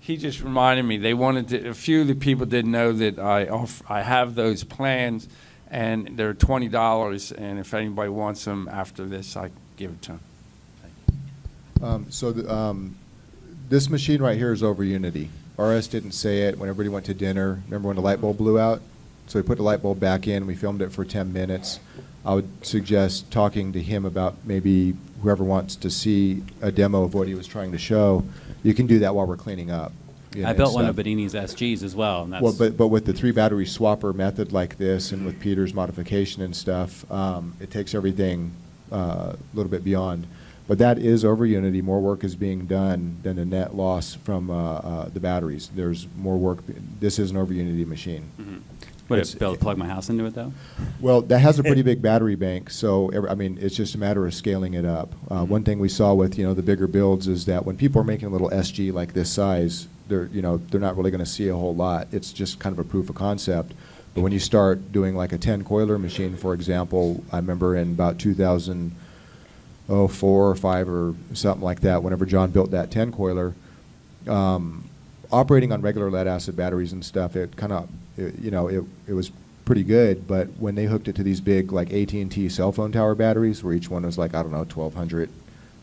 [SPEAKER 6] He just reminded me. They wanted to. A few of the people didn't know that I have those plans, and they're $20. And if anybody wants them after this, I give it to them.
[SPEAKER 1] This machine right here is over Unity. RS didn't say it when everybody went to dinner. Remember when the light bulb blew out? So we put the light bulb back in. We filmed it for 10 minutes. I would suggest talking to him about maybe whoever wants to see a demo of what he was trying to show. You can do that while we're cleaning up.
[SPEAKER 11] I built one of Bedini's SGs as well. And that's
[SPEAKER 1] well, but with the 3-battery swapper method like this, and with Peter's modification and stuff, it takes everything a little bit beyond. But that is over Unity. More work is being done than the net loss from the batteries. There's more work. This is an over Unity machine.
[SPEAKER 11] Mm-hmm. Would it be able to plug my house into it, though?
[SPEAKER 1] Well, that has a pretty big battery bank, so I mean, it's just a matter of scaling it up. One thing we saw with the bigger builds is that when people are making a little SG like this size, they're not really going to see a whole lot. It's just kind of a proof of concept. But when you start doing like a 10-coiler machine, for example, I remember in about 2004 or 5 or something like that, whenever John built that 10-coiler, operating on regular lead-acid batteries and stuff, it kind of, it was pretty good. But when they hooked it to these big like AT&T cell phone tower batteries, where each one was like, I don't know, 1,200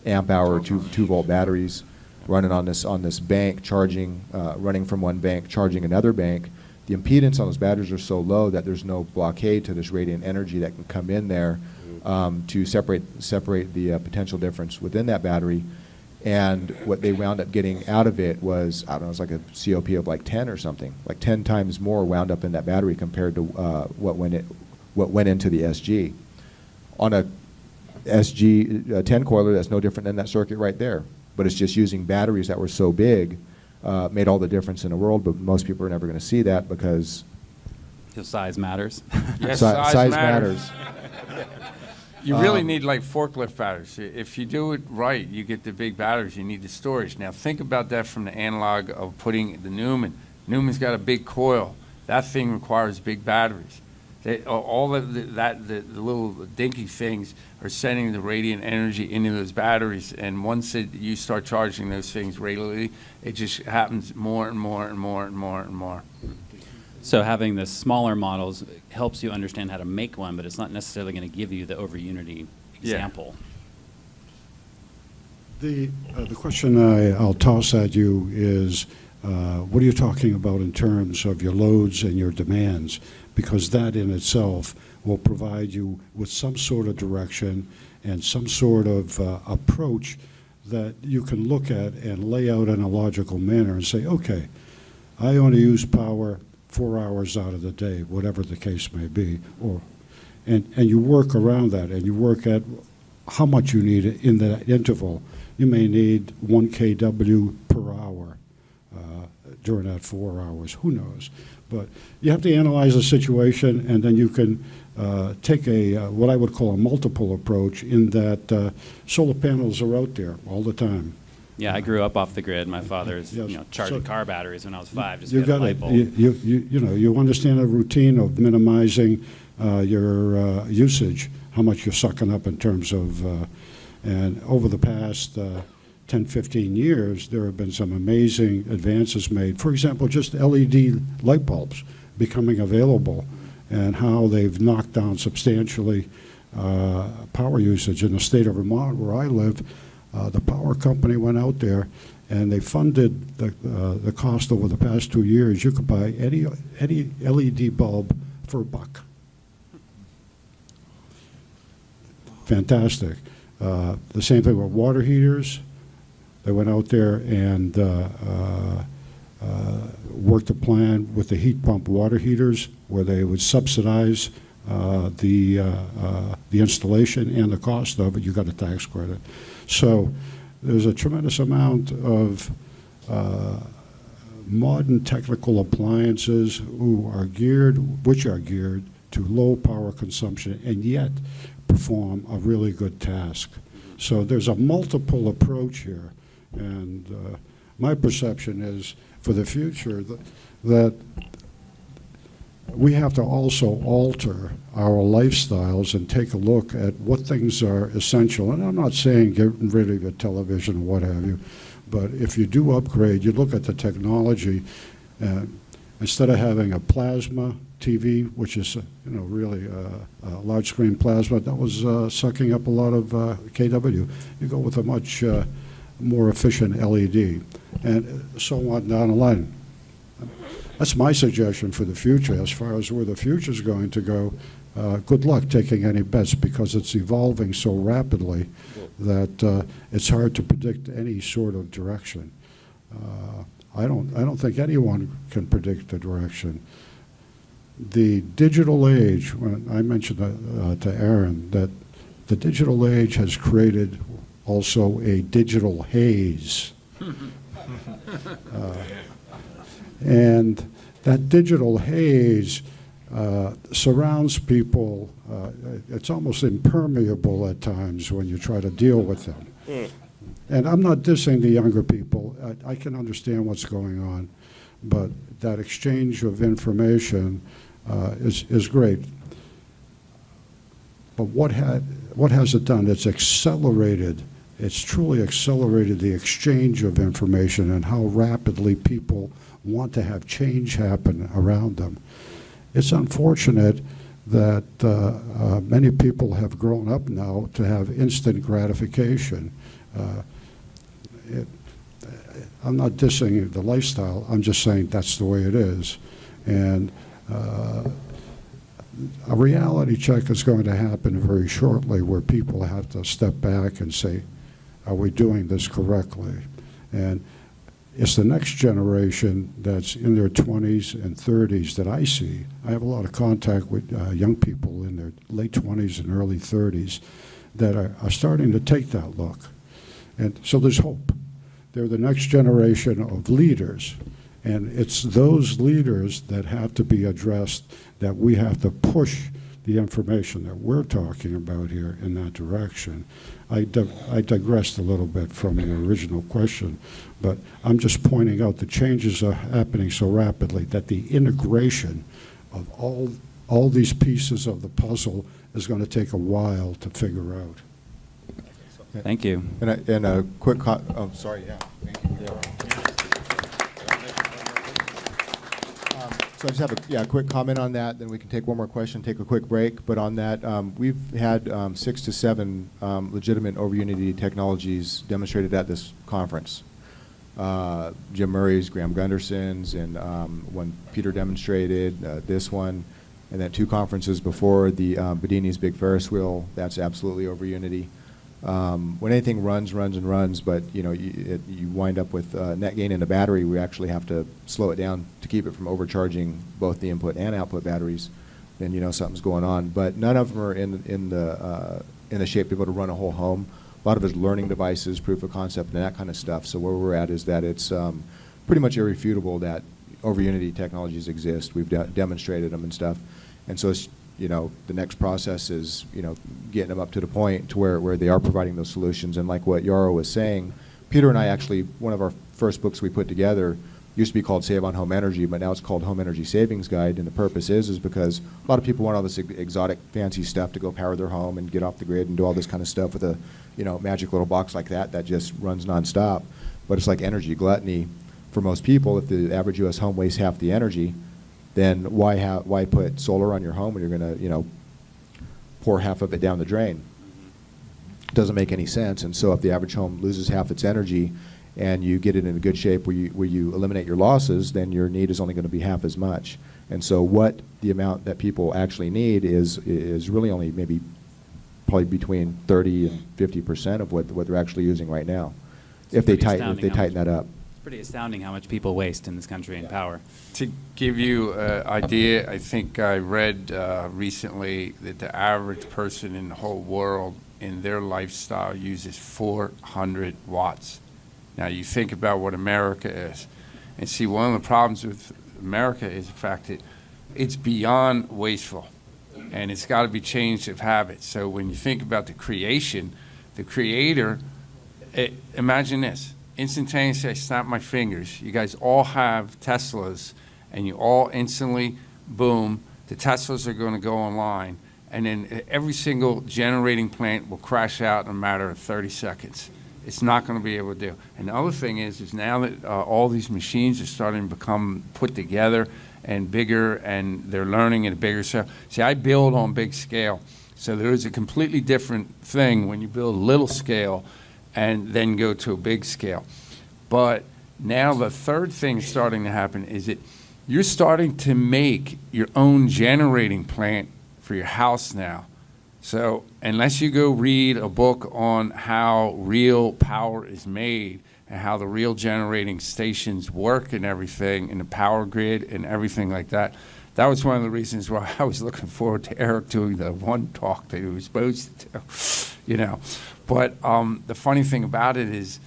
[SPEAKER 1] amp hour, 2-volt batteries, running on this bank, charging, running from one bank, charging another bank, the impedance on those batteries are so low that there's no blockade to this radiant energy that can come in there to separate the potential difference within that battery. And what they wound up getting out of it was, I don't know, it was like a COP of like 10 or something, like 10 times more wound up in that battery compared to what went into the SG. On a SG 10-coiler, that's no different than that circuit right there. But it's just using batteries that were so big, made all the difference in the world. But most people are never going to see that because
[SPEAKER 11] size matters.
[SPEAKER 6] Yes,
[SPEAKER 1] size matters.
[SPEAKER 6] You really need like forklift batteries. If you do it right, you get the big batteries. You need the storage. Now think about that from the analog of putting the Newman. Newman's got a big coil. That thing requires big batteries. All of the little dinky things are sending the radiant energy into those batteries, and once you start charging those things regularly, it just happens more and more and more and more and more.
[SPEAKER 11] So having the smaller models helps you understand how to make one, but it's not necessarily going to give you the over unity example.
[SPEAKER 4] The question I'll toss at you is, what are you talking about in terms of your loads and your demands? Because that in itself will provide you with some sort of direction and some sort of approach that you can look at and lay out in a logical manner and say, okay, I only use power 4 hours out of the day, whatever the case may be, and you work around that, and you work at how much you need in that interval. You may need 1 kW per hour during that 4 hours. Who knows? But you have to analyze the situation, and then you can take a what I would call a multiple approach, in that solar panels are out there all the time.
[SPEAKER 11] Yeah, I grew up off the grid. My father's
[SPEAKER 4] Yes.
[SPEAKER 11] charging car batteries when I was 5. Just
[SPEAKER 4] You
[SPEAKER 11] to get a
[SPEAKER 4] got
[SPEAKER 11] light
[SPEAKER 4] it.
[SPEAKER 11] bulb.
[SPEAKER 4] You understand the routine of minimizing your usage, how much you're sucking up in terms of, and over the past 10, 15 years, there have been some amazing advances made. For example, just LED light bulbs becoming available, and how they've knocked down substantially power usage. In the state of Vermont, where I live, the power company went out there and they funded the cost over the past 2 years. You could buy any LED bulb for $1. Fantastic. The same thing with water heaters. They went out there and worked a plan with the heat pump water heaters, where they would subsidize the installation and the cost of it. You got a tax credit. So there's a tremendous amount of modern technical appliances which are geared to low power consumption, and yet perform a really good task. So there's a multiple approach here, and my perception is, for the future, that we have to also alter our lifestyles and take a look at what things are essential. And I'm not saying get rid of your television or what have you, but if you do upgrade, you look at the technology. Instead of having a plasma TV, which is really a large screen plasma that was sucking up a lot of kW, you go with a much more efficient LED, and so on down the line. That's my suggestion for the future. As far as where the future is going to go, good luck taking any bets, because it's evolving so rapidly that it's hard to predict any sort of direction. I don't think anyone can predict the direction. The digital age, when I mentioned to Aaron that the digital age has created also a digital haze. And that digital haze surrounds people. It's almost impermeable at times when you try to deal with them. And I'm not dissing the younger people. I can understand what's going on, but that exchange of information is great. But what has it done? It's accelerated. It's truly accelerated the exchange of information and how rapidly people want to have change happen around them. It's unfortunate that many people have grown up now to have instant gratification. I'm not dissing the lifestyle. I'm just saying that's the way it is. And a reality check is going to happen very shortly, where people have to step back and say, are we doing this correctly? And it's the next generation that's in their 20s and 30s that I see. I have a lot of contact with young people in their late 20s and early 30s that are starting to take that look. And so there's hope. They're the next generation of leaders. And it's those leaders that have to be addressed, that we have to push the information that we're talking about here in that direction. I digressed a little bit from the original question, but I'm just pointing out the changes are happening so rapidly that the integration of all these pieces of the puzzle is going to take a while to figure out.
[SPEAKER 11] Thank you.
[SPEAKER 1] And a quick, sorry, yeah. Thank you. So I just have a quick comment on that, then we can take one more question, take a quick break. But on that, we've had 6 to 7 legitimate over Unity technologies demonstrated at this conference. Jim Murray's, Graham Gunderson's, and one Peter demonstrated, this one, and then 2 conferences before, the Bedini's Big Ferris Wheel, that's absolutely over Unity. When anything runs, but you wind up with net gain in the battery, we actually have to slow it down to keep it from overcharging both the input and output batteries. Then something's going on. But none of them are in the shape to be able to run a whole home. A lot of it's learning devices, proof of concept, and that kind of stuff. So where we're at is that it's pretty much irrefutable that over Unity technologies exist. We've demonstrated them and stuff, and so it's, the next process is, getting them up to the point to where they are providing those solutions. And like what Yaro was saying, Peter and I actually, one of our first books we put together used to be called Save on Home Energy, but now it's called Home Energy Savings Guide. And the purpose is because a lot of people want all this exotic, fancy stuff to go power their home and get off the grid and do all this kind of stuff with a, magic little box like that just runs nonstop. But it's like energy gluttony for most people. If the average U.S. home wastes half the energy, then why put solar on your home when you're going to, pour half of it down the drain? It doesn't make any sense. And so if the average home loses half its energy and you get it in a good shape where you eliminate your losses, then your need is only going to be half as much. And so what the amount that people actually need is really only probably between 30 and 50% of what they're actually using right now, if they tighten that up.
[SPEAKER 11] It's pretty astounding how much people waste in this country in power.
[SPEAKER 6] To give you an idea, I think I read recently that the average person in the whole world in their lifestyle uses 400 watts. Now you think about what America is, and see, one of the problems with America is the fact that it's beyond wasteful, and it's got to be changed of habit. So when you think about the creation, the creator, imagine this. Instantaneously, I snap my fingers. You guys all have Teslas, and you all instantly, boom, the Teslas are going to go online, and then every single generating plant will crash out in a matter of 30 seconds. It's not going to be able to do. And the other thing is now that all these machines are starting to become put together and bigger, and they're learning at a bigger scale. See, I build on big scale, so there is a completely different thing when you build a little scale and then go to a big scale. But now the third thing starting to happen is that you're starting to make your own generating plant for your house now. So unless you go read a book on how real power is made and how the real generating stations work and everything, and the power grid and everything like that, that was one of the reasons why I was looking forward to Eric doing the one talk that he was supposed to do, But the funny thing about it is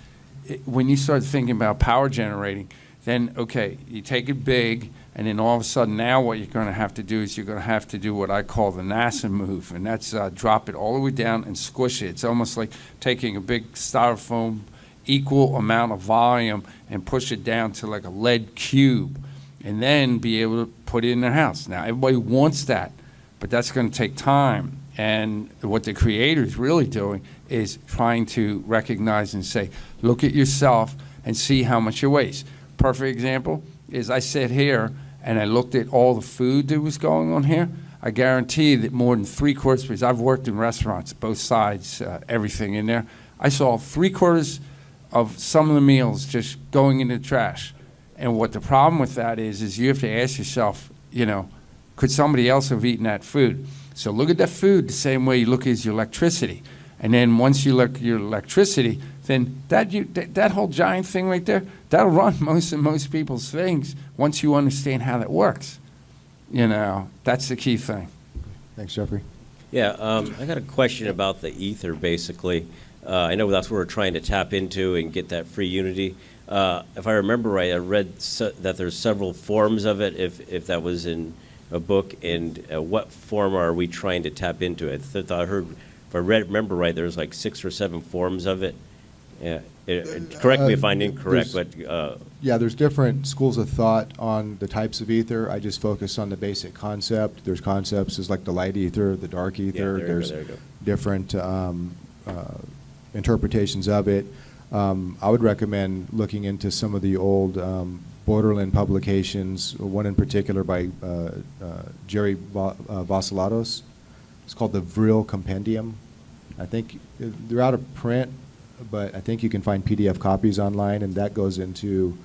[SPEAKER 6] when you start thinking about power generating, then, okay, you take it big, and then all of a sudden now what you're going to have to do is you're going to have to do what I call the NASA move, and that's drop it all the way down and squish it. It's almost like taking a big styrofoam, equal amount of volume, and push it down to like a lead cube, and then be able to put it in their house. Now, everybody wants that, but that's going to take time. And what the creator is really doing is trying to recognize and say, look at yourself and see how much you waste. Perfect example is I sat here and I looked at all the food that was going on here. I guarantee that more than 3/4, because I've worked in restaurants, both sides, everything in there, I saw 3/4 of some of the meals just going in the trash. And what the problem with that is you have to ask yourself, could somebody else have eaten that food? So look at that food the same way you look at your electricity. And then once you look at your electricity, then that whole giant thing right there, that'll run most people's things once you understand how that works. That's the key thing.
[SPEAKER 1] Thanks, Geoffrey.
[SPEAKER 12] Yeah, I got a question about the ether, basically. I know that's what we're trying to tap into and get that free unity. If I remember right, I read that there's several forms of it, if that was in a book, and what form are we trying to tap into? I heard, if I remember right, there's like 6 or 7 forms of it. Yeah, correct me if I'm incorrect, but...
[SPEAKER 1] there's different schools of thought on the types of ether. I just focus on the basic concept. There's concepts as like the light ether, the dark ether. There's different interpretations of it. I would recommend looking into some of the old Borderland publications, one in particular by Jerry Vassilatos. It's called the Vril Compendium. I think they're out of print, but I think you can find PDF copies online, and that goes into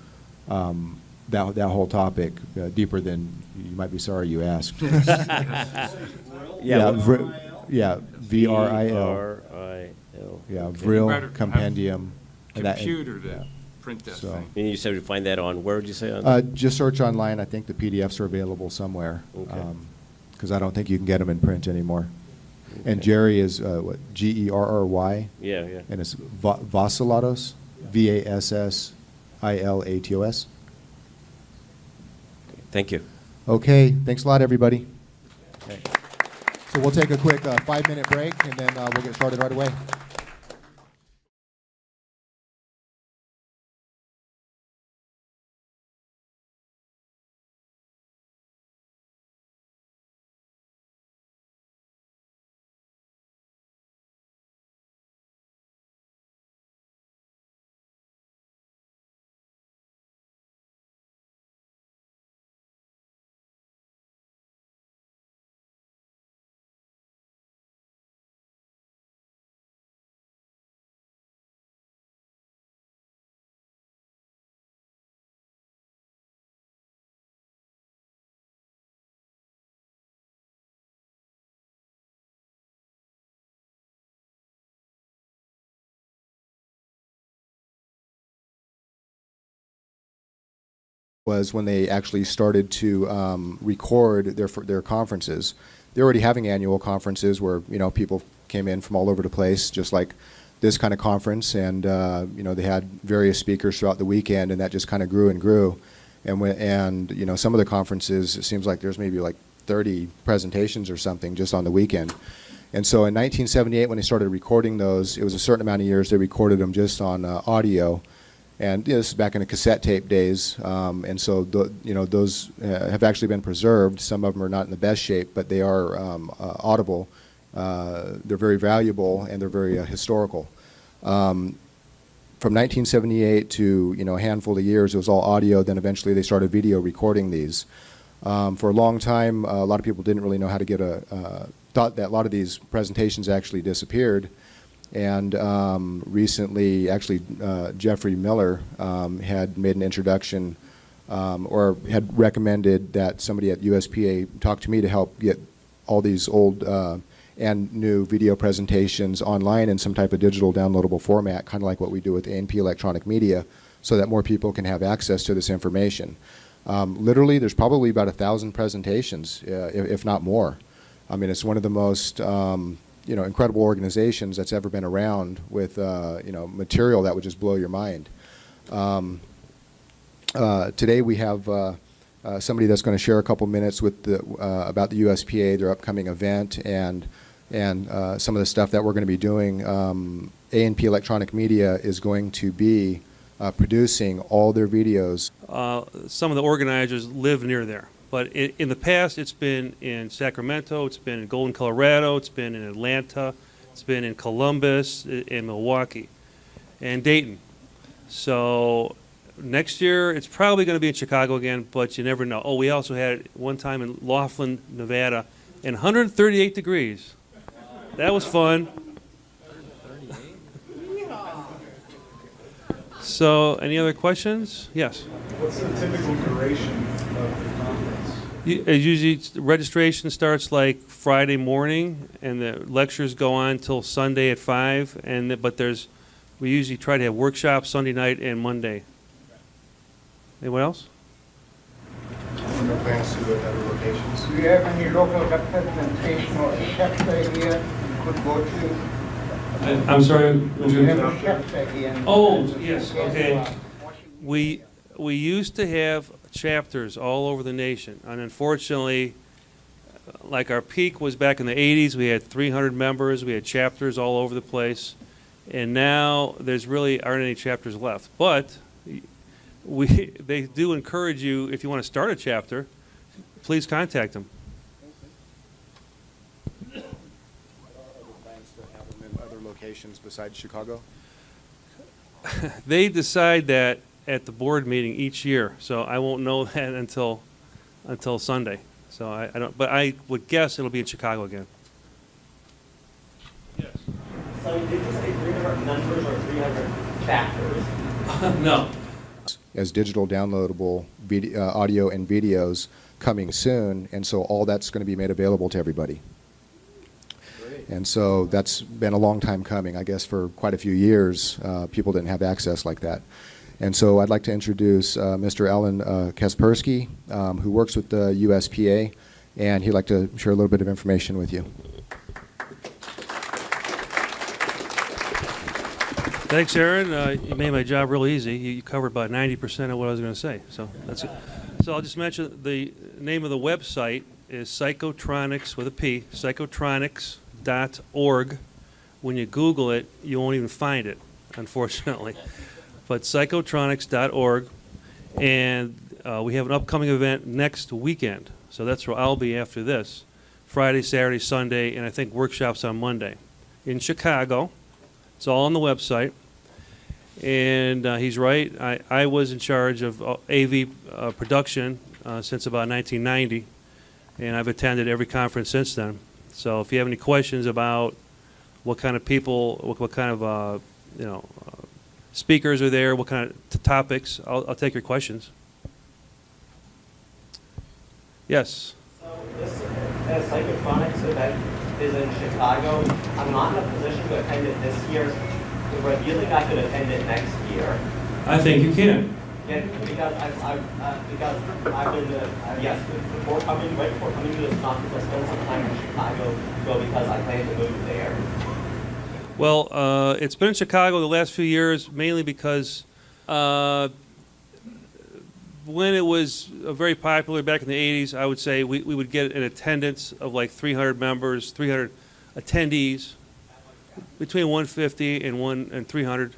[SPEAKER 1] that whole topic deeper than you might be sorry you asked.
[SPEAKER 12] Yeah,
[SPEAKER 1] VRIL.
[SPEAKER 12] VRIL.
[SPEAKER 1] Yeah,
[SPEAKER 6] Okay.
[SPEAKER 1] Vril
[SPEAKER 6] Better have
[SPEAKER 1] Compendium. And that-
[SPEAKER 6] Computer to
[SPEAKER 1] yeah.
[SPEAKER 6] print that
[SPEAKER 1] So-
[SPEAKER 6] thing.
[SPEAKER 12] And you said we find that on, where would you say on?
[SPEAKER 1] Just search online. I think the PDFs are available somewhere.
[SPEAKER 12] Okay.
[SPEAKER 1] Because I don't think you can get them in print anymore. And
[SPEAKER 12] Okay.
[SPEAKER 1] Jerry is what, Gerry?
[SPEAKER 12] Yeah, yeah.
[SPEAKER 1] And it's Vassilatos, Vassilatos.
[SPEAKER 12] Thank you.
[SPEAKER 1] Okay, thanks a lot, everybody. Okay. So we'll take a quick 5-minute break, and then we'll get started right away. Was when they actually started to record their conferences. They're already having annual conferences where people came in from all over the place, just like this kind of conference, and they had various speakers throughout the weekend, and that just kind of grew and grew. And some of the conferences, it seems like there's maybe like 30 presentations or something just on the weekend. And so in 1978, when they started recording those, it was a certain amount of years they recorded them just on audio. And this is back in the cassette tape days, and so those have actually been preserved. Some of them are not in the best shape, but they are audible. They're very valuable, and they're very historical. From 1978 to a handful of years, it was all audio. Then eventually they started video recording these. For a long time, a lot of people didn't really know how to get thought that a lot of these presentations actually disappeared. And recently, actually, Geoffrey Miller had made an introduction or had recommended that somebody at USPA talk to me to help get all these old and new video presentations online in some type of digital downloadable format, kind of like what we do with A&P Electronic Media, so that more people can have access to this information. Literally, there's probably about 1,000 presentations, if not more. I mean, it's one of the most incredible organizations that's ever been around with material that would just blow your mind. Today we have somebody that's going to share a couple minutes with about the USPA, their upcoming event, and some of the stuff that we're going to be doing. A&P Electronic Media is going to be producing all their videos.
[SPEAKER 2] Some of the organizers live near there. But in the past, it's been in Sacramento, it's been in Golden, Colorado, it's been in Atlanta, it's been in Columbus, in Milwaukee, and Dayton. So next year, it's probably going to be in Chicago again, but you never know. Oh, we also had it one time in Laughlin, Nevada, and 138 degrees. That was fun. So, any other questions? Yes.
[SPEAKER 13] What's the typical duration of the conference?
[SPEAKER 2] Usually, registration starts like Friday morning, and the lectures go on till Sunday at 5. But we usually try to have workshops Sunday night and Monday. Anyone else?
[SPEAKER 1] No plans to do it at other locations.
[SPEAKER 5] Do you have any local representation or a chapter here you could go to?
[SPEAKER 2] I'm sorry.
[SPEAKER 5] Do you have a chapter here?
[SPEAKER 2] Oh, yes, okay. We used to have chapters all over the nation, and unfortunately, like our peak was back in the 80s, we had 300 members, we had chapters all over the place, and now there's really aren't any chapters left. But they do encourage you, if you want to start a chapter, please contact them.
[SPEAKER 1] Plans to have them in other locations besides Chicago?
[SPEAKER 2] They decide that at the board meeting each year, so I won't know that until Sunday. So I don't, but I would guess it'll be in Chicago again.
[SPEAKER 3] So did you say 300 members or 300 chapters?
[SPEAKER 2] No.
[SPEAKER 1] As digital downloadable audio and videos coming soon, and so all that's going to be made available to everybody. And so that's been a long time coming. I guess for quite a few years, people didn't have access like that. And so I'd like to introduce Mr. Alan Kaspersky, who works with the USPA, and he'd like to share a little bit of information with you.
[SPEAKER 2] Thanks, Aaron. You made my job real easy. You covered about 90% of what I was going to say. So that's it. So I'll just mention the name of the website is Psychotronics with a P, psychotronics.org. When you Google it, you won't even find it, unfortunately. But psychotronics.org. And we have an upcoming event next weekend. So that's where I'll be after this. Friday, Saturday, Sunday, and I think workshops on Monday. In Chicago. It's all on the website. And he's right. I was in charge of AV production since about 1990, and I've attended every conference since then. So if you have any questions about what kind of people, what kind of speakers are there, what kind of topics, I'll take your questions. Yes.
[SPEAKER 3] So this Psychotronics event is in Chicago. I'm not in a position to attend it this year. But do you think I could attend it next year?
[SPEAKER 2] I think you can.
[SPEAKER 3] Yeah, because I've been yes, before coming to this conference, I spent some time in Chicago because I plan to move there.
[SPEAKER 2] Well, it's been in Chicago the last few years, mainly because when it was very popular back in the 80s, I would say we would get an attendance of like 300 members, 300 attendees, between 150 and 300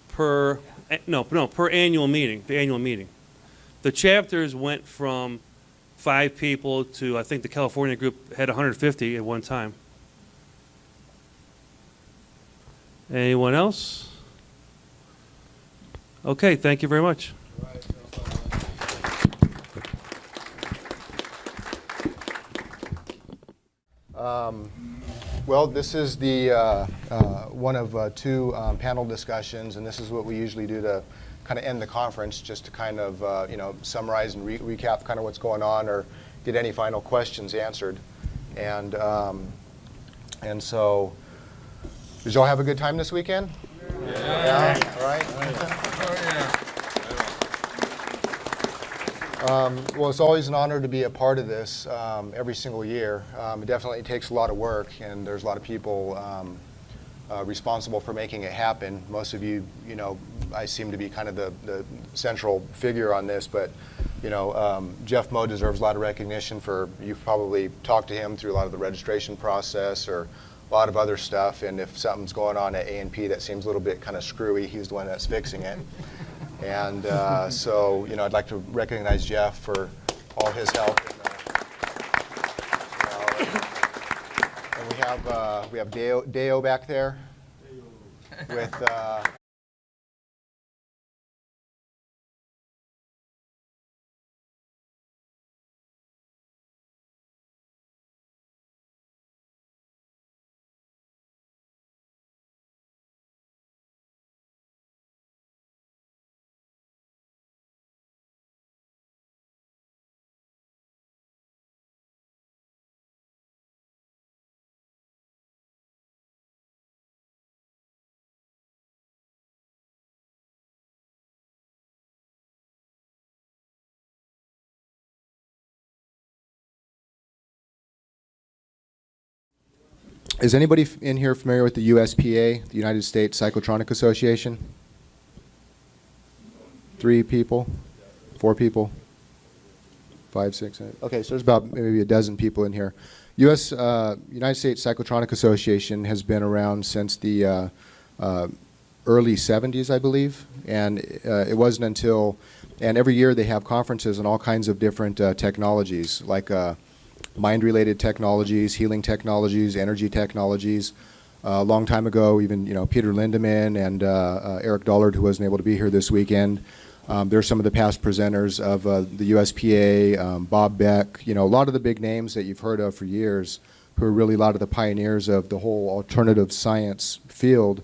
[SPEAKER 2] per annual meeting. The annual meeting. The chapters went from 5 people to, I think the California group had 150 at one time. Anyone else? Okay, thank you very much.
[SPEAKER 1] Well, this is the one of 2 panel discussions, and this is what we usually do to kind of end the conference, just to kind of summarize and recap kind of what's going on, or get any final questions answered. And so, did y'all have a good time this weekend? Yeah. All right. Well, it's always an honor to be a part of this every single year. It definitely takes a lot of work, and there's a lot of people responsible for making it happen. Most of you, I seem to be kind of the central figure on this, but, Jeff Moe deserves a lot of recognition for, you've probably talked to him through a lot of the registration process or a lot of other stuff, and if something's going on at A&P that seems a little bit kind of screwy, he's the one that's fixing it. And so, I'd like to recognize Jeff for all his help. And we have Deo back there with. Is anybody in here familiar with the USPA, the United States Psychotronic Association? 3 people? 4 people? 5, 6? Okay, so there's about maybe a dozen people in here. United States Psychotronic Association has been around since the early 70s, I believe, and it wasn't until, and every year they have conferences on all kinds of different technologies, like mind-related technologies, healing technologies, energy technologies. A long time ago, even Peter Lindemann and Eric Dollard, who wasn't able to be here this weekend, There's some of the past presenters of the USPA, Bob Beck, a lot of the big names that you've heard of for years, who are really a lot of the pioneers of the whole alternative science field,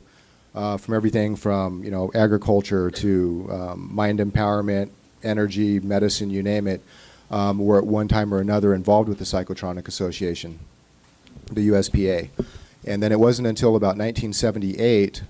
[SPEAKER 1] from everything from agriculture to mind empowerment, energy, medicine, you name it, were at one time or another involved with the Psychotronic Association, the USPA. And then it wasn't until about 1978